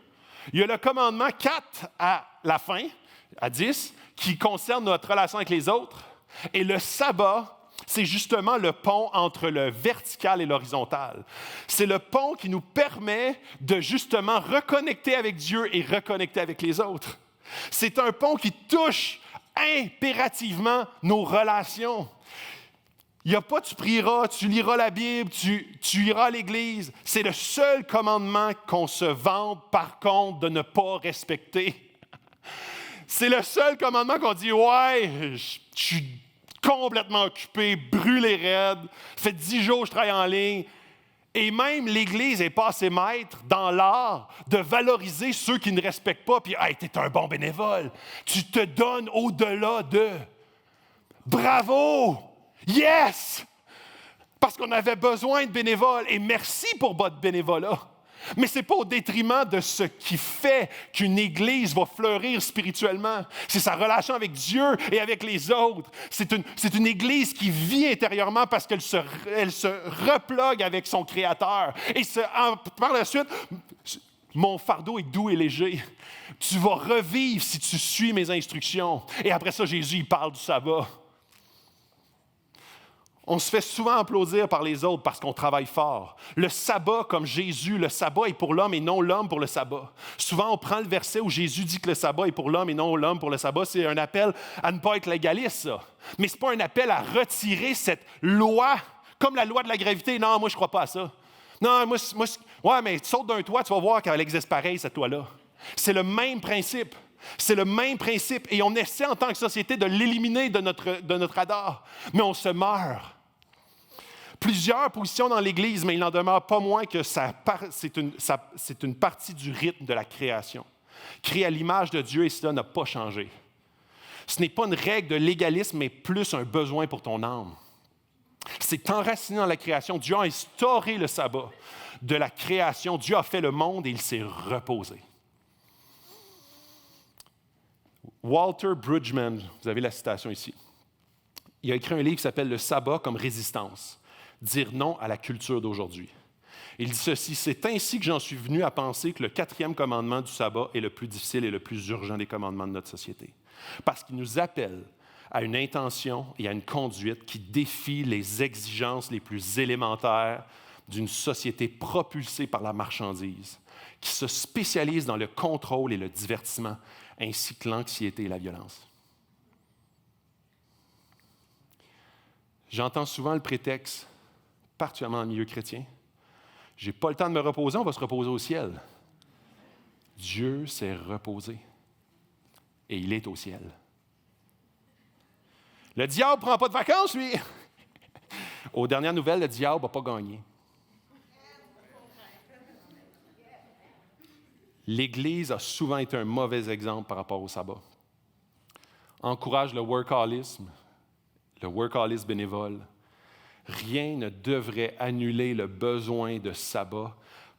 Il y a le commandement 4 à la fin, à 10, qui concerne notre relation avec les autres. Et le sabbat, c'est justement le pont entre le vertical et l'horizontal. C'est le pont qui nous permet de justement reconnecter avec Dieu et reconnecter avec les autres. C'est un pont qui touche impérativement nos relations. Il n'y a pas tu prieras, tu liras la Bible, tu iras à l'Église. C'est le seul commandement qu'on se vante, par contre, de ne pas respecter. C'est le seul commandement qu'on dit « Ouais, je suis complètement occupé, brûlé raide, ça fait 10 jours que je travaille en ligne. » Et même l'Église n'est pas assez maître dans l'art de valoriser ceux qui ne respectent pas. Puis, hey, t'es un bon bénévole. Tu te donnes au-delà de. Bravo! Yes! Parce qu'on avait besoin de bénévoles. Et merci pour votre bénévolat. Mais ce n'est pas au détriment de ce qui fait qu'une Église va fleurir spirituellement. C'est sa relation avec Dieu et avec les autres. C'est une Église qui vit intérieurement parce qu'elle se replogue avec son Créateur. Et par la suite, mon fardeau est doux et léger. Tu vas revivre si tu suis mes instructions. Et après ça, Jésus, il parle du sabbat. On se fait souvent applaudir par les autres parce qu'on travaille fort. Le sabbat, comme Jésus, le sabbat est pour l'homme et non l'homme pour le sabbat. Souvent, on prend le verset où Jésus dit que le sabbat est pour l'homme et non l'homme pour le sabbat. C'est un appel à ne pas être légaliste, ça. Mais ce n'est pas un appel à retirer cette loi, comme la loi de la gravité. Non, moi, je ne crois pas à ça. Non, ouais, mais saute d'un toit, tu vas voir qu'elle existe pareil, cette loi-là. C'est le même principe. C'est le même principe. Et on essaie en tant que société de l'éliminer de notre radar. Mais on se meurt. Plusieurs positions dans l'Église, mais il n'en demeure pas moins que c'est une partie du rythme de la création. Créé à l'image de Dieu, et cela n'a pas changé. Ce n'est pas une règle de légalisme, mais plus un besoin pour ton âme. C'est enraciné dans la création. Dieu a instauré le sabbat de la création. Dieu a fait le monde et il s'est reposé. Walter Bridgman, vous avez la citation ici, il a écrit un livre qui s'appelle « Le sabbat comme résistance ». Dire non à la culture d'aujourd'hui. Il dit ceci, c'est ainsi que j'en suis venu à penser que le 4e commandement du sabbat est le plus difficile et le plus urgent des commandements de notre société. Parce qu'il nous appelle à une intention et à une conduite qui défie les exigences les plus élémentaires d'une société propulsée par la marchandise, qui se spécialise dans le contrôle et le divertissement, ainsi que l'anxiété et la violence. J'entends souvent le prétexte, particulièrement dans le milieu chrétien. Je n'ai pas le temps de me reposer, on va se reposer au ciel. Dieu s'est reposé et il est au ciel. Le diable ne prend pas de vacances, lui. Aux dernières nouvelles, le diable n'a pas gagné. L'Église a souvent été un mauvais exemple par rapport au sabbat. Encourage le workaholisme bénévole. Rien ne devrait annuler le besoin de sabbat,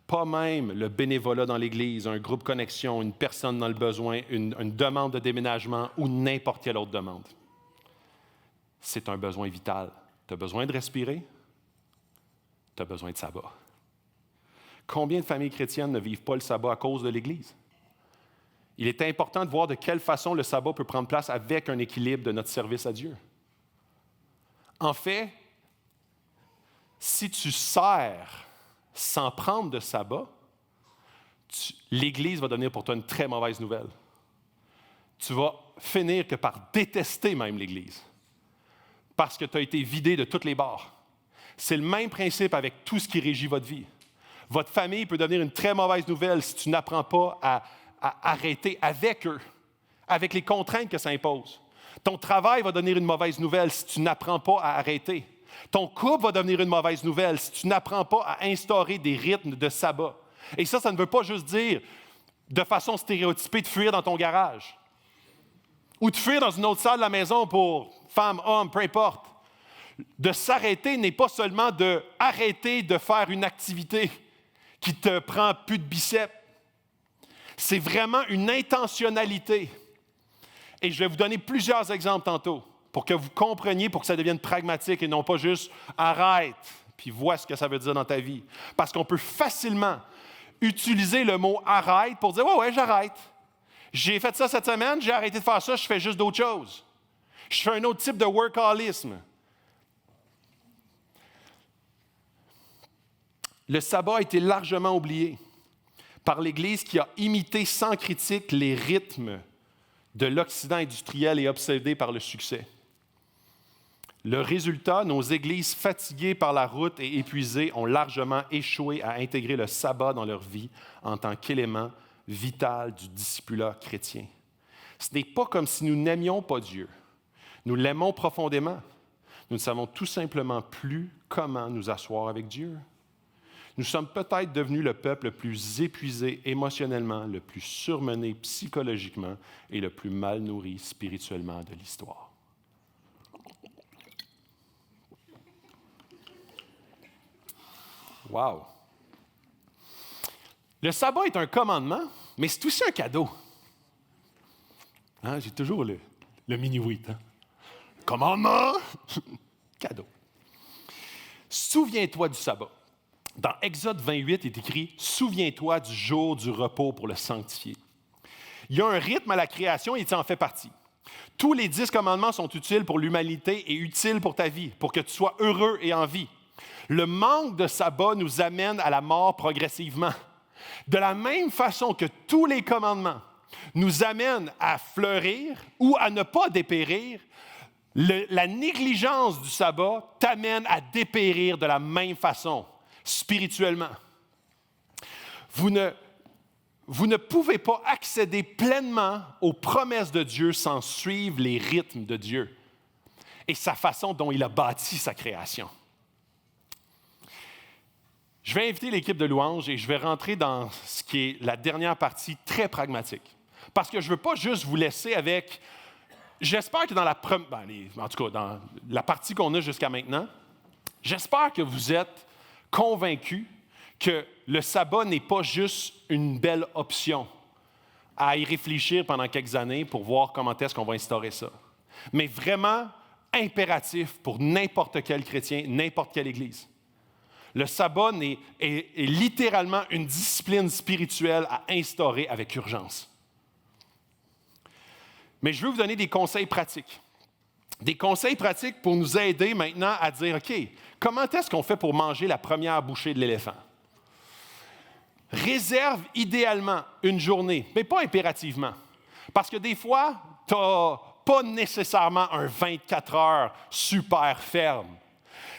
pas même le bénévolat dans l'Église, un groupe connexion, une personne dans le besoin, une demande de déménagement ou n'importe quelle autre demande. C'est un besoin vital. Tu as besoin de respirer, tu as besoin de sabbat. Combien de familles chrétiennes ne vivent pas le sabbat à cause de l'Église? Il est important de voir de quelle façon le sabbat peut prendre place avec un équilibre de notre service à Dieu. En fait, si tu sers sans prendre de sabbat, l'Église va devenir pour toi une très mauvaise nouvelle. Tu vas finir que par détester même l'Église parce que tu as été vidé de toutes les bords. C'est le même principe avec tout ce qui régit votre vie. Votre famille peut devenir une très mauvaise nouvelle si tu n'apprends pas à arrêter avec eux, avec les contraintes que ça impose. Ton travail va devenir une mauvaise nouvelle si tu n'apprends pas à arrêter. Ton couple va devenir une mauvaise nouvelle si tu n'apprends pas à instaurer des rythmes de sabbat. Et ça ne veut pas juste dire de façon stéréotypée de fuir dans ton garage ou de fuir dans une autre salle de la maison pour femme, homme, peu importe. De s'arrêter n'est pas seulement d'arrêter de faire une activité qui te prend plus de biceps. C'est vraiment une intentionnalité. Et je vais vous donner plusieurs exemples tantôt pour que vous compreniez, pour que ça devienne pragmatique et non pas juste « arrête » puis vois ce que ça veut dire dans ta vie. Parce qu'on peut facilement utiliser le mot « arrête » pour dire « ouais, j'arrête. J'ai fait ça cette semaine, j'ai arrêté de faire ça, je fais juste d'autres choses. Je fais un autre type de workaholisme. » Le sabbat a été largement oublié par l'Église qui a imité sans critique les rythmes de l'Occident industriel et obsédé par le succès. Le résultat, nos églises fatiguées par la route et épuisées ont largement échoué à intégrer le sabbat dans leur vie en tant qu'élément vital du discipulat chrétien. Ce n'est pas comme si nous n'aimions pas Dieu. Nous l'aimons profondément. Nous ne savons tout simplement plus comment nous asseoir avec Dieu. Nous sommes peut-être devenus le peuple le plus épuisé émotionnellement, le plus surmené psychologiquement et le plus mal nourri spirituellement de l'histoire. Wow! Le sabbat est un commandement, mais c'est aussi un cadeau. Hein? J'ai toujours le mini-wheat. Hein? Commandement! Cadeau. Souviens-toi du sabbat. Dans Exode 28, il est écrit « Souviens-toi du jour du repos pour le sanctifier ». Il y a un rythme à la création et tu en fais partie. Tous les 10 commandements sont utiles pour l'humanité et utiles pour ta vie, pour que tu sois heureux et en vie. Le manque de sabbat nous amène à la mort progressivement. De la même façon que tous les commandements nous amènent à fleurir ou à ne pas dépérir, la négligence du sabbat t'amène à dépérir de la même façon. Spirituellement. Vous ne pouvez pas accéder pleinement aux promesses de Dieu sans suivre les rythmes de Dieu et sa façon dont il a bâti sa création. Je vais inviter l'équipe de louange et je vais rentrer dans ce qui est la dernière partie très pragmatique. Parce que je ne veux pas juste vous laisser avec... J'espère que dans dans la partie qu'on a jusqu'à maintenant, j'espère que vous êtes convaincu que le sabbat n'est pas juste une belle option à y réfléchir pendant quelques années pour voir comment est-ce qu'on va instaurer ça, mais vraiment impératif pour n'importe quel chrétien, n'importe quelle église. Le sabbat est littéralement une discipline spirituelle à instaurer avec urgence. Mais je veux vous donner des conseils pratiques. Des conseils pratiques pour nous aider maintenant à dire, OK, comment est-ce qu'on fait pour manger la première bouchée de l'éléphant? Réserve idéalement une journée, mais pas impérativement. Parce que des fois, tu n'as pas nécessairement un 24 heures super ferme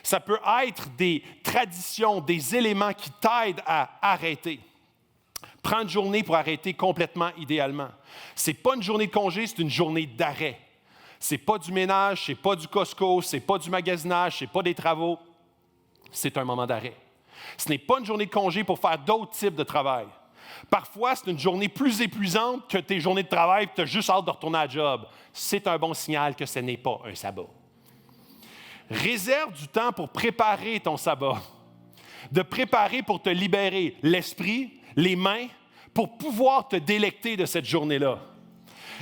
Ça peut être des traditions, des éléments qui t'aident à arrêter. Prends une journée pour arrêter complètement, idéalement. Ce n'est pas une journée de congé, c'est une journée d'arrêt. Ce n'est pas du ménage, ce n'est pas du Costco, ce n'est pas du magasinage, ce n'est pas des travaux. C'est un moment d'arrêt. Ce n'est pas une journée de congé pour faire d'autres types de travail. Parfois, c'est une journée plus épuisante que tes journées de travail et tu as juste hâte de retourner à la job. C'est un bon signal que ce n'est pas un sabbat. Réserve du temps pour préparer ton sabbat, de préparer pour te libérer l'esprit, les mains, pour pouvoir te délecter de cette journée-là.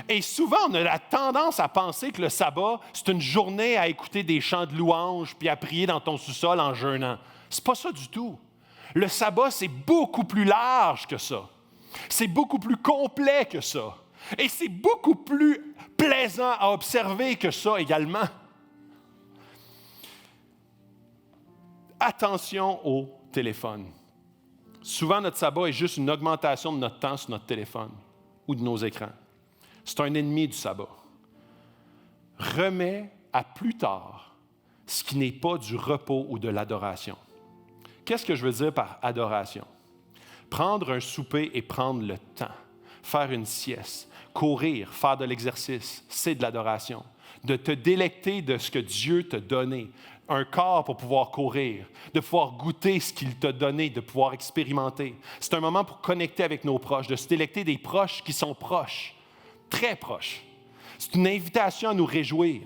Et souvent, on a la tendance à penser que le sabbat, c'est une journée à écouter des chants de louanges puis à prier dans ton sous-sol en jeûnant. C'est pas ça du tout. Le sabbat, c'est beaucoup plus large que ça. C'est beaucoup plus complet que ça. Et c'est beaucoup plus plaisant à observer que ça également. Attention au téléphone. Souvent, notre sabbat est juste une augmentation de notre temps sur notre téléphone ou de nos écrans. C'est un ennemi du sabbat. Remets à plus tard ce qui n'est pas du repos ou de l'adoration. Qu'est-ce que je veux dire par adoration? Prendre un souper et prendre le temps. Faire une sieste, courir, faire de l'exercice, c'est de l'adoration. De te délecter de ce que Dieu t'a donné. Un corps pour pouvoir courir, de pouvoir goûter ce qu'il t'a donné, de pouvoir expérimenter. C'est un moment pour connecter avec nos proches, de se délecter des proches qui sont proches, très proches. C'est une invitation à nous réjouir,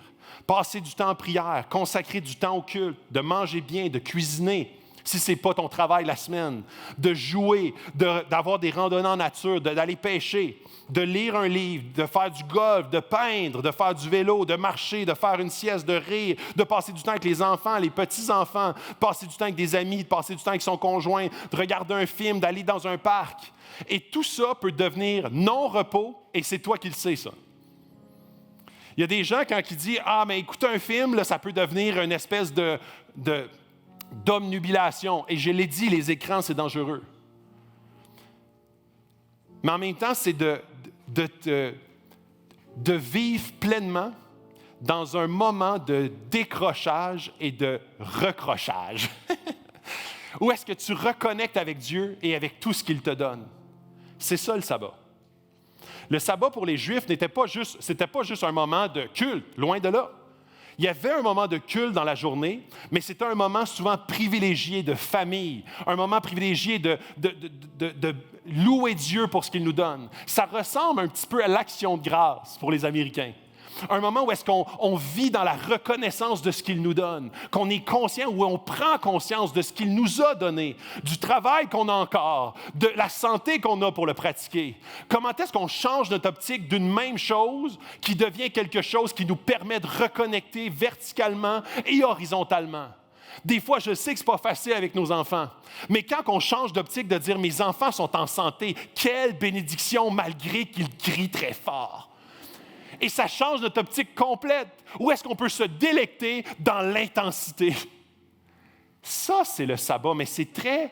passer du temps en prière, consacrer du temps au culte, de manger bien, de cuisiner, si ce n'est pas ton travail la semaine, de jouer, d'avoir des randonnées en nature, d'aller pêcher, de lire un livre, de faire du golf, de peindre, de faire du vélo, de marcher, de faire une sieste, de rire, de passer du temps avec les enfants, les petits-enfants, de passer du temps avec des amis, de passer du temps avec son conjoint, de regarder un film, d'aller dans un parc. Et tout ça peut devenir non-repos, et c'est toi qui le sais, ça. Il y a des gens, quand ils disent « Ah, mais écouter un film, là, ça peut devenir une espèce d'omnubilation. » Et je l'ai dit, les écrans, c'est dangereux. Mais en même temps, c'est de vivre pleinement dans un moment de décrochage et de recrochage. Où est-ce que tu reconnectes avec Dieu et avec tout ce qu'il te donne? C'est ça le sabbat. Le sabbat pour les Juifs c'était pas juste un moment de culte, loin de là. Il y avait un moment de culte dans la journée, mais c'était un moment souvent privilégié de famille, un moment privilégié de louer Dieu pour ce qu'il nous donne. Ça ressemble un petit peu à l'action de grâce pour les Américains. Un moment où est-ce qu'on vit dans la reconnaissance de ce qu'il nous donne, qu'on est conscient, où on prend conscience de ce qu'il nous a donné, du travail qu'on a encore, de la santé qu'on a pour le pratiquer. Comment est-ce qu'on change notre optique d'une même chose qui devient quelque chose qui nous permet de reconnecter verticalement et horizontalement? Des fois, je sais que ce n'est pas facile avec nos enfants, mais quand on change d'optique de dire « mes enfants sont en santé », quelle bénédiction malgré qu'ils crient très fort. Et ça change notre optique complète. Où est-ce qu'on peut se délecter dans l'intensité? Ça, c'est le sabbat, mais c'est très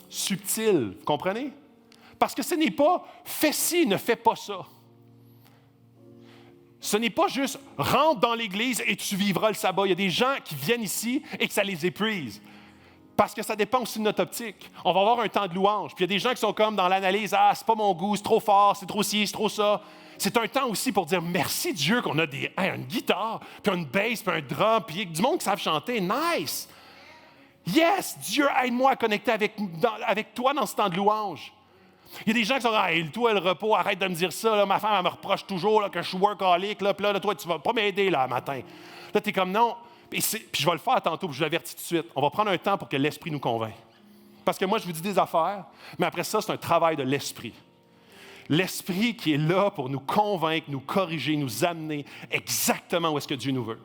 subtil, vous comprenez? Parce que ce n'est pas « fais ci, ne fais pas ça ». Ce n'est pas juste « rentre dans l'Église et tu vivras le sabbat ». Il y a des gens qui viennent ici et que ça les épuise. Parce que ça dépend aussi de notre optique. On va avoir un temps de louange. Puis il y a des gens qui sont comme dans l'analyse « ah, c'est pas mon goût, c'est trop fort, c'est trop ci, c'est trop ça ». C'est un temps aussi pour dire merci Dieu qu'on a une guitare, puis une bass, puis un drum, puis du monde qui savent chanter. Nice! Yes! Dieu, aide-moi à connecter avec toi dans ce temps de louange. Il y a des gens qui sont « hey, toi, le repos, arrête de me dire ça. Là, ma femme, elle me reproche toujours là, que je suis workaholic. Là, puis là, toi, tu vas pas m'aider là, matin. » Là, tu es comme « non. » Puis je vais le faire tantôt, puis je l'avertis tout de suite. On va prendre un temps pour que l'Esprit nous convainque. Parce que moi, je vous dis des affaires, mais après ça, c'est un travail de l'Esprit. L'Esprit qui est là pour nous convaincre, nous corriger, nous amener exactement où est-ce que Dieu nous veut.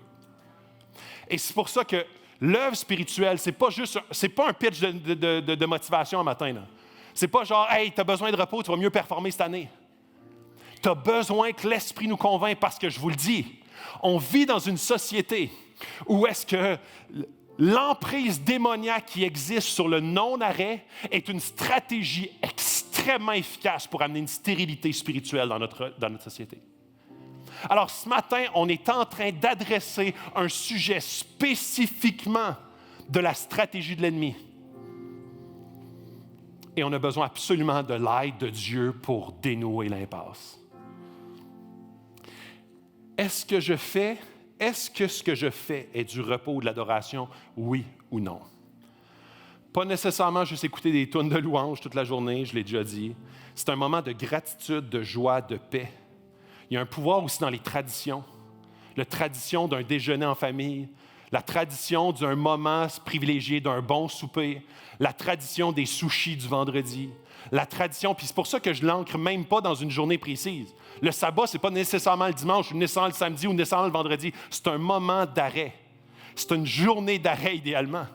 Et c'est pour ça que l'œuvre spirituelle, c'est pas un pitch de motivation un matin. Là. C'est pas genre, hey, tu as besoin de repos, tu vas mieux performer cette année. Tu as besoin que l'Esprit nous convainque parce que je vous le dis, on vit dans une société où est-ce que l'emprise démoniaque qui existe sur le non-arrêt est une stratégie extrêmement efficace pour amener une stérilité spirituelle dans notre société. Alors, ce matin, on est en train d'adresser un sujet spécifiquement de la stratégie de l'ennemi. Et on a besoin absolument de l'aide de Dieu pour dénouer l'impasse. Est-ce que ce que je fais est du repos ou de l'adoration? Oui ou non? Pas nécessairement juste écouter des tunes de louanges toute la journée, je l'ai déjà dit. C'est un moment de gratitude, de joie, de paix. Il y a un pouvoir aussi dans les traditions. La tradition d'un déjeuner en famille, la tradition d'un moment privilégié, d'un bon souper, la tradition des sushis du vendredi, la tradition, puis c'est pour ça que je ne l'ancre même pas dans une journée précise. Le sabbat, ce n'est pas nécessairement le dimanche, ou nécessairement le samedi, ou nécessairement le vendredi. C'est un moment d'arrêt. C'est une journée d'arrêt, idéalement.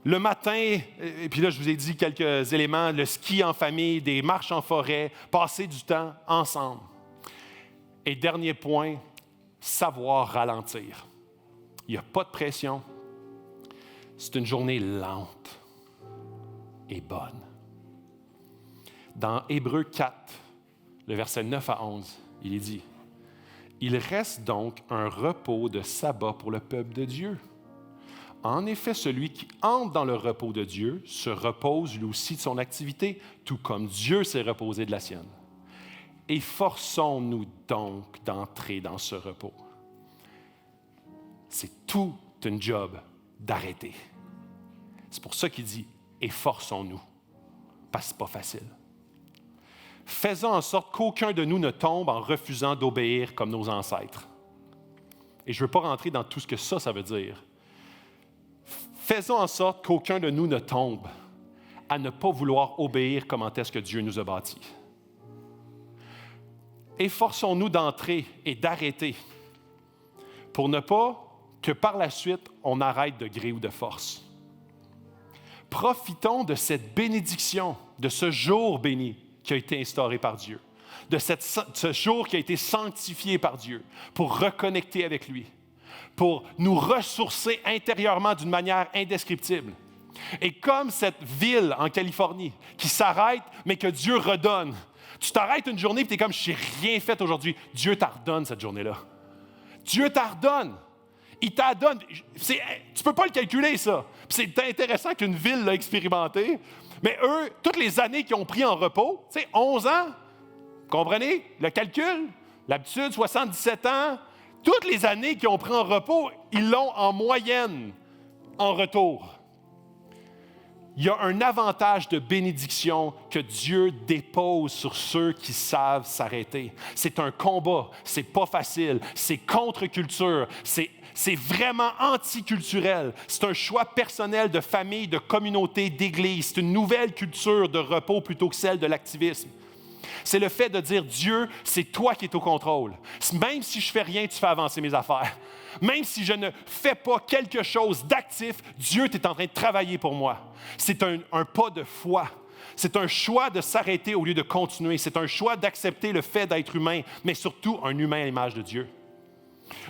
Le matin, et puis là, je vous ai dit quelques éléments, le ski en famille, des marches en forêt, passer du temps ensemble. Et dernier point, savoir ralentir. Il n'y a pas de pression. C'est une journée lente et bonne. Dans Hébreux 4, le verset 9 à 11, il est dit « Il reste donc un repos de sabbat pour le peuple de Dieu. En effet, celui qui entre dans le repos de Dieu se repose lui aussi de son activité, tout comme Dieu s'est reposé de la sienne. Efforçons-nous donc d'entrer dans ce repos. » C'est tout un job d'arrêter. C'est pour ça qu'il dit « efforçons-nous », parce que ce n'est pas facile. Faisons en sorte qu'aucun de nous ne tombe en refusant d'obéir comme nos ancêtres. Et je ne veux pas rentrer dans tout ce que ça veut dire. Faisons en sorte qu'aucun de nous ne tombe à ne pas vouloir obéir comment est-ce que Dieu nous a bâtis. Efforçons-nous d'entrer et d'arrêter pour ne pas que par la suite, on arrête de gré ou de force. Profitons de cette bénédiction, de ce jour béni qui a été instauré par Dieu, de ce jour qui a été sanctifié par Dieu pour reconnecter avec lui, pour nous ressourcer intérieurement d'une manière indescriptible. Et comme cette ville en Californie qui s'arrête, mais que Dieu redonne. Tu t'arrêtes une journée et tu es comme « je n'ai rien fait aujourd'hui ». Dieu t'ardonne cette journée-là. Dieu t'ardonne. Il t'adonne. Tu ne peux pas le calculer, ça. Puis c'est intéressant qu'une ville l'a expérimenté. Mais eux, toutes les années qu'ils ont pris en repos, 11 ans, comprenez le calcul? L'habitude, 77 ans. Toutes les années qu'ils ont pris en repos, ils l'ont en moyenne en retour. Il y a un avantage de bénédiction que Dieu dépose sur ceux qui savent s'arrêter. C'est un combat, c'est pas facile, c'est contre-culture, c'est vraiment anticulturel. C'est un choix personnel de famille, de communauté, d'église. C'est une nouvelle culture de repos plutôt que celle de l'activisme. C'est le fait de dire, Dieu, c'est toi qui es au contrôle. Même si je fais rien, tu fais avancer mes affaires. Même si je ne fais pas quelque chose d'actif, Dieu, tu es en train de travailler pour moi. C'est un pas de foi. C'est un choix de s'arrêter au lieu de continuer. C'est un choix d'accepter le fait d'être humain, mais surtout un humain à l'image de Dieu.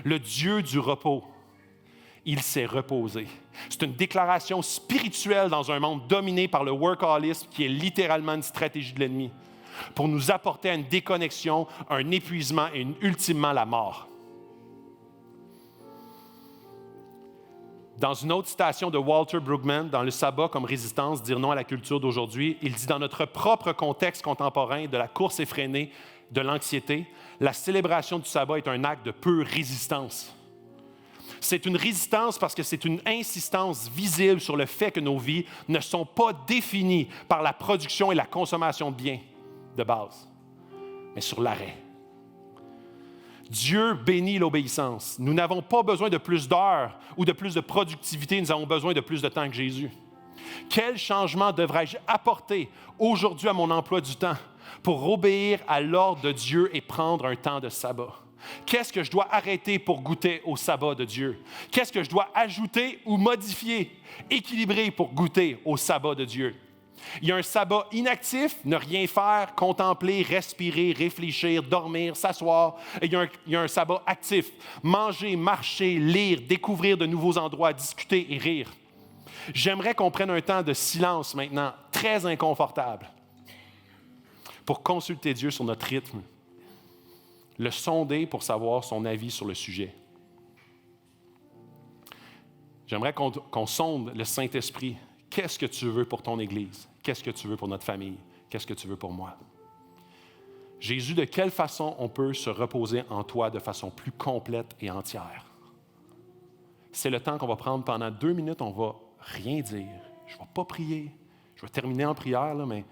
Le Dieu du repos, il s'est reposé. C'est une déclaration spirituelle dans un monde dominé par le workaholisme qui est littéralement une stratégie de l'ennemi pour nous apporter à une déconnexion, un épuisement et ultimement la mort. Dans une autre citation de Walter Brueggemann, dans Le sabbat comme résistance, dire non à la culture d'aujourd'hui, il dit « Dans notre propre contexte contemporain de la course effrénée, de l'anxiété, la célébration du sabbat est un acte de pure résistance. » C'est une résistance parce que c'est une insistance visible sur le fait que nos vies ne sont pas définies par la production et la consommation de biens de base, mais sur l'arrêt. Dieu bénit l'obéissance. Nous n'avons pas besoin de plus d'heures ou de plus de productivité, nous avons besoin de plus de temps que Jésus. Quel changement devrais-je apporter aujourd'hui à mon emploi du temps pour obéir à l'ordre de Dieu et prendre un temps de sabbat? Qu'est-ce que je dois arrêter pour goûter au sabbat de Dieu? Qu'est-ce que je dois ajouter ou modifier, équilibrer pour goûter au sabbat de Dieu? Il y a un sabbat inactif, ne rien faire, contempler, respirer, réfléchir, dormir, s'asseoir. Et il y a un sabbat actif, manger, marcher, lire, découvrir de nouveaux endroits, discuter et rire. J'aimerais qu'on prenne un temps de silence maintenant, très inconfortable, pour consulter Dieu sur notre rythme, le sonder pour savoir son avis sur le sujet. J'aimerais qu'on sonde le Saint-Esprit. Qu'est-ce que tu veux pour ton Église? Qu'est-ce que tu veux pour notre famille? Qu'est-ce que tu veux pour moi? Jésus, de quelle façon on peut se reposer en toi de façon plus complète et entière? C'est le temps qu'on va prendre pendant 2 minutes, on ne va rien dire. Je ne vais pas prier. Je vais terminer en prière, là, mais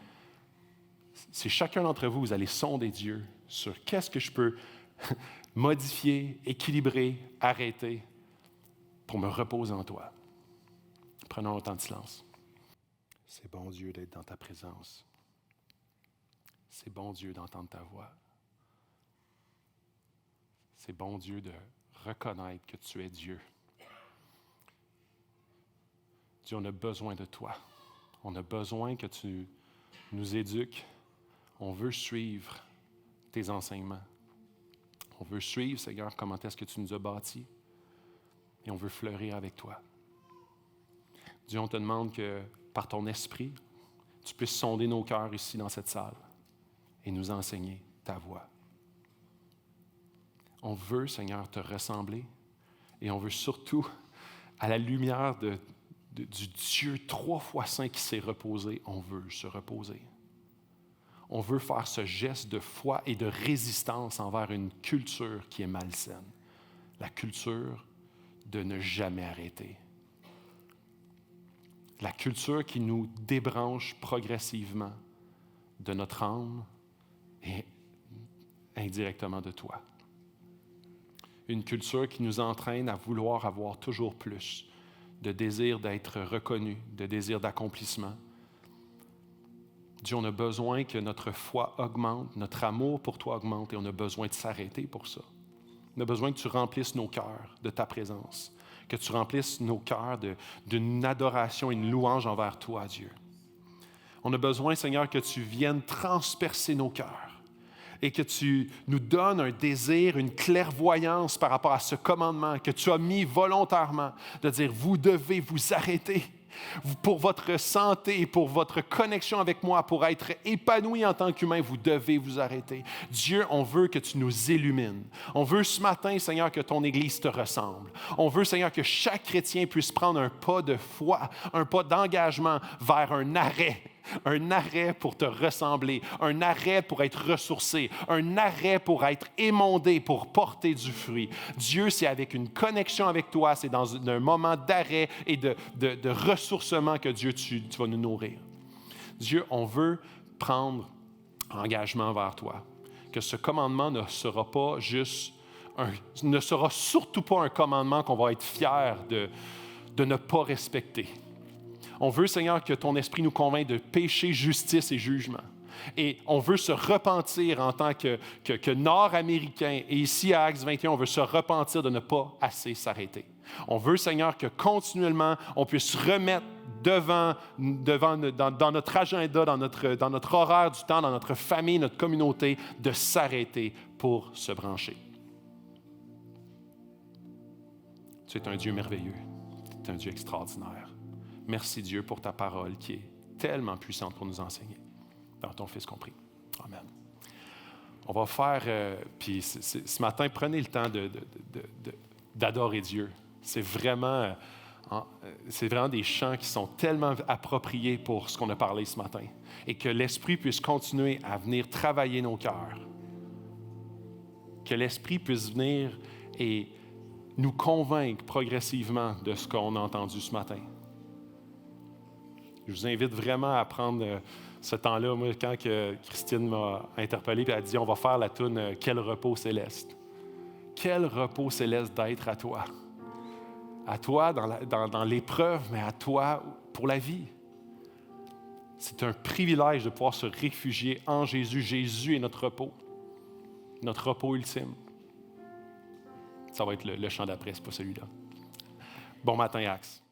c'est chacun d'entre vous, vous allez sonder Dieu sur qu'est-ce que je peux modifier, équilibrer, arrêter pour me reposer en toi. Prenons un temps de silence. C'est bon, Dieu, d'être dans ta présence. C'est bon, Dieu, d'entendre ta voix. C'est bon, Dieu, de reconnaître que tu es Dieu. Dieu, on a besoin de toi. On a besoin que tu nous éduques. On veut suivre tes enseignements. On veut suivre, Seigneur, comment est-ce que tu nous as bâtis. Et on veut fleurir avec toi. Dieu, on te demande que, par ton esprit, tu puisses sonder nos cœurs ici dans cette salle et nous enseigner ta voix. On veut, Seigneur, te ressembler et on veut surtout, à la lumière du Dieu 3 fois saint qui s'est reposé, on veut se reposer. On veut faire ce geste de foi et de résistance envers une culture qui est malsaine. La culture de ne jamais arrêter. La culture qui nous débranche progressivement de notre âme et indirectement de toi. Une culture qui nous entraîne à vouloir avoir toujours plus, de désir d'être reconnu, de désir d'accomplissement. Dieu, on a besoin que notre foi augmente, notre amour pour toi augmente et on a besoin de s'arrêter pour ça. On a besoin que tu remplisses nos cœurs de ta présence, que tu remplisses nos cœurs d'une adoration, une louange envers toi, Dieu. On a besoin, Seigneur, que tu viennes transpercer nos cœurs et que tu nous donnes un désir, une clairvoyance par rapport à ce commandement que tu as mis volontairement, de dire, vous devez vous arrêter. Pour votre santé, pour votre connexion avec moi, pour être épanoui en tant qu'humain, vous devez vous arrêter. Dieu, on veut que tu nous illumines. On veut ce matin, Seigneur, que ton Église te ressemble. On veut, Seigneur, que chaque chrétien puisse prendre un pas de foi, un pas d'engagement vers un arrêt pour te ressembler, un arrêt pour être ressourcé, un arrêt pour être émondé, pour porter du fruit. Dieu, c'est avec une connexion avec toi, c'est dans un moment d'arrêt et de ressourcement que Dieu, tu vas nous nourrir. Dieu, on veut prendre engagement vers toi, que ce commandement ne sera pas juste ne sera surtout pas un commandement qu'on va être fier de ne pas respecter. On veut, Seigneur, que ton esprit nous convainc de péché, justice et jugement. Et on veut se repentir en tant que Nord-Américains. Et ici, à Acts 21, on veut se repentir de ne pas assez s'arrêter. On veut, Seigneur, que continuellement, on puisse remettre dans notre agenda, dans notre horaire du temps, dans notre famille, notre communauté, de s'arrêter pour se brancher. Tu es un Dieu merveilleux. Tu es un Dieu extraordinaire. Merci Dieu pour ta parole qui est tellement puissante pour nous enseigner. Dans ton Fils compris. Amen. On va faire, puis ce matin, prenez le temps d'adorer Dieu. C'est vraiment des chants qui sont tellement appropriés pour ce qu'on a parlé ce matin. Et que l'Esprit puisse continuer à venir travailler nos cœurs. Que l'Esprit puisse venir et nous convaincre progressivement de ce qu'on a entendu ce matin. Je vous invite vraiment à prendre ce temps-là. Moi, quand Christine m'a interpellé et a dit « On va faire la toune Quel repos céleste ». Quel repos céleste d'être à toi. À toi dans l'épreuve, mais à toi pour la vie. C'est un privilège de pouvoir se réfugier en Jésus. Jésus est notre repos ultime. Ça va être le chant d'après, c'est pas celui-là. Bon matin, Axe.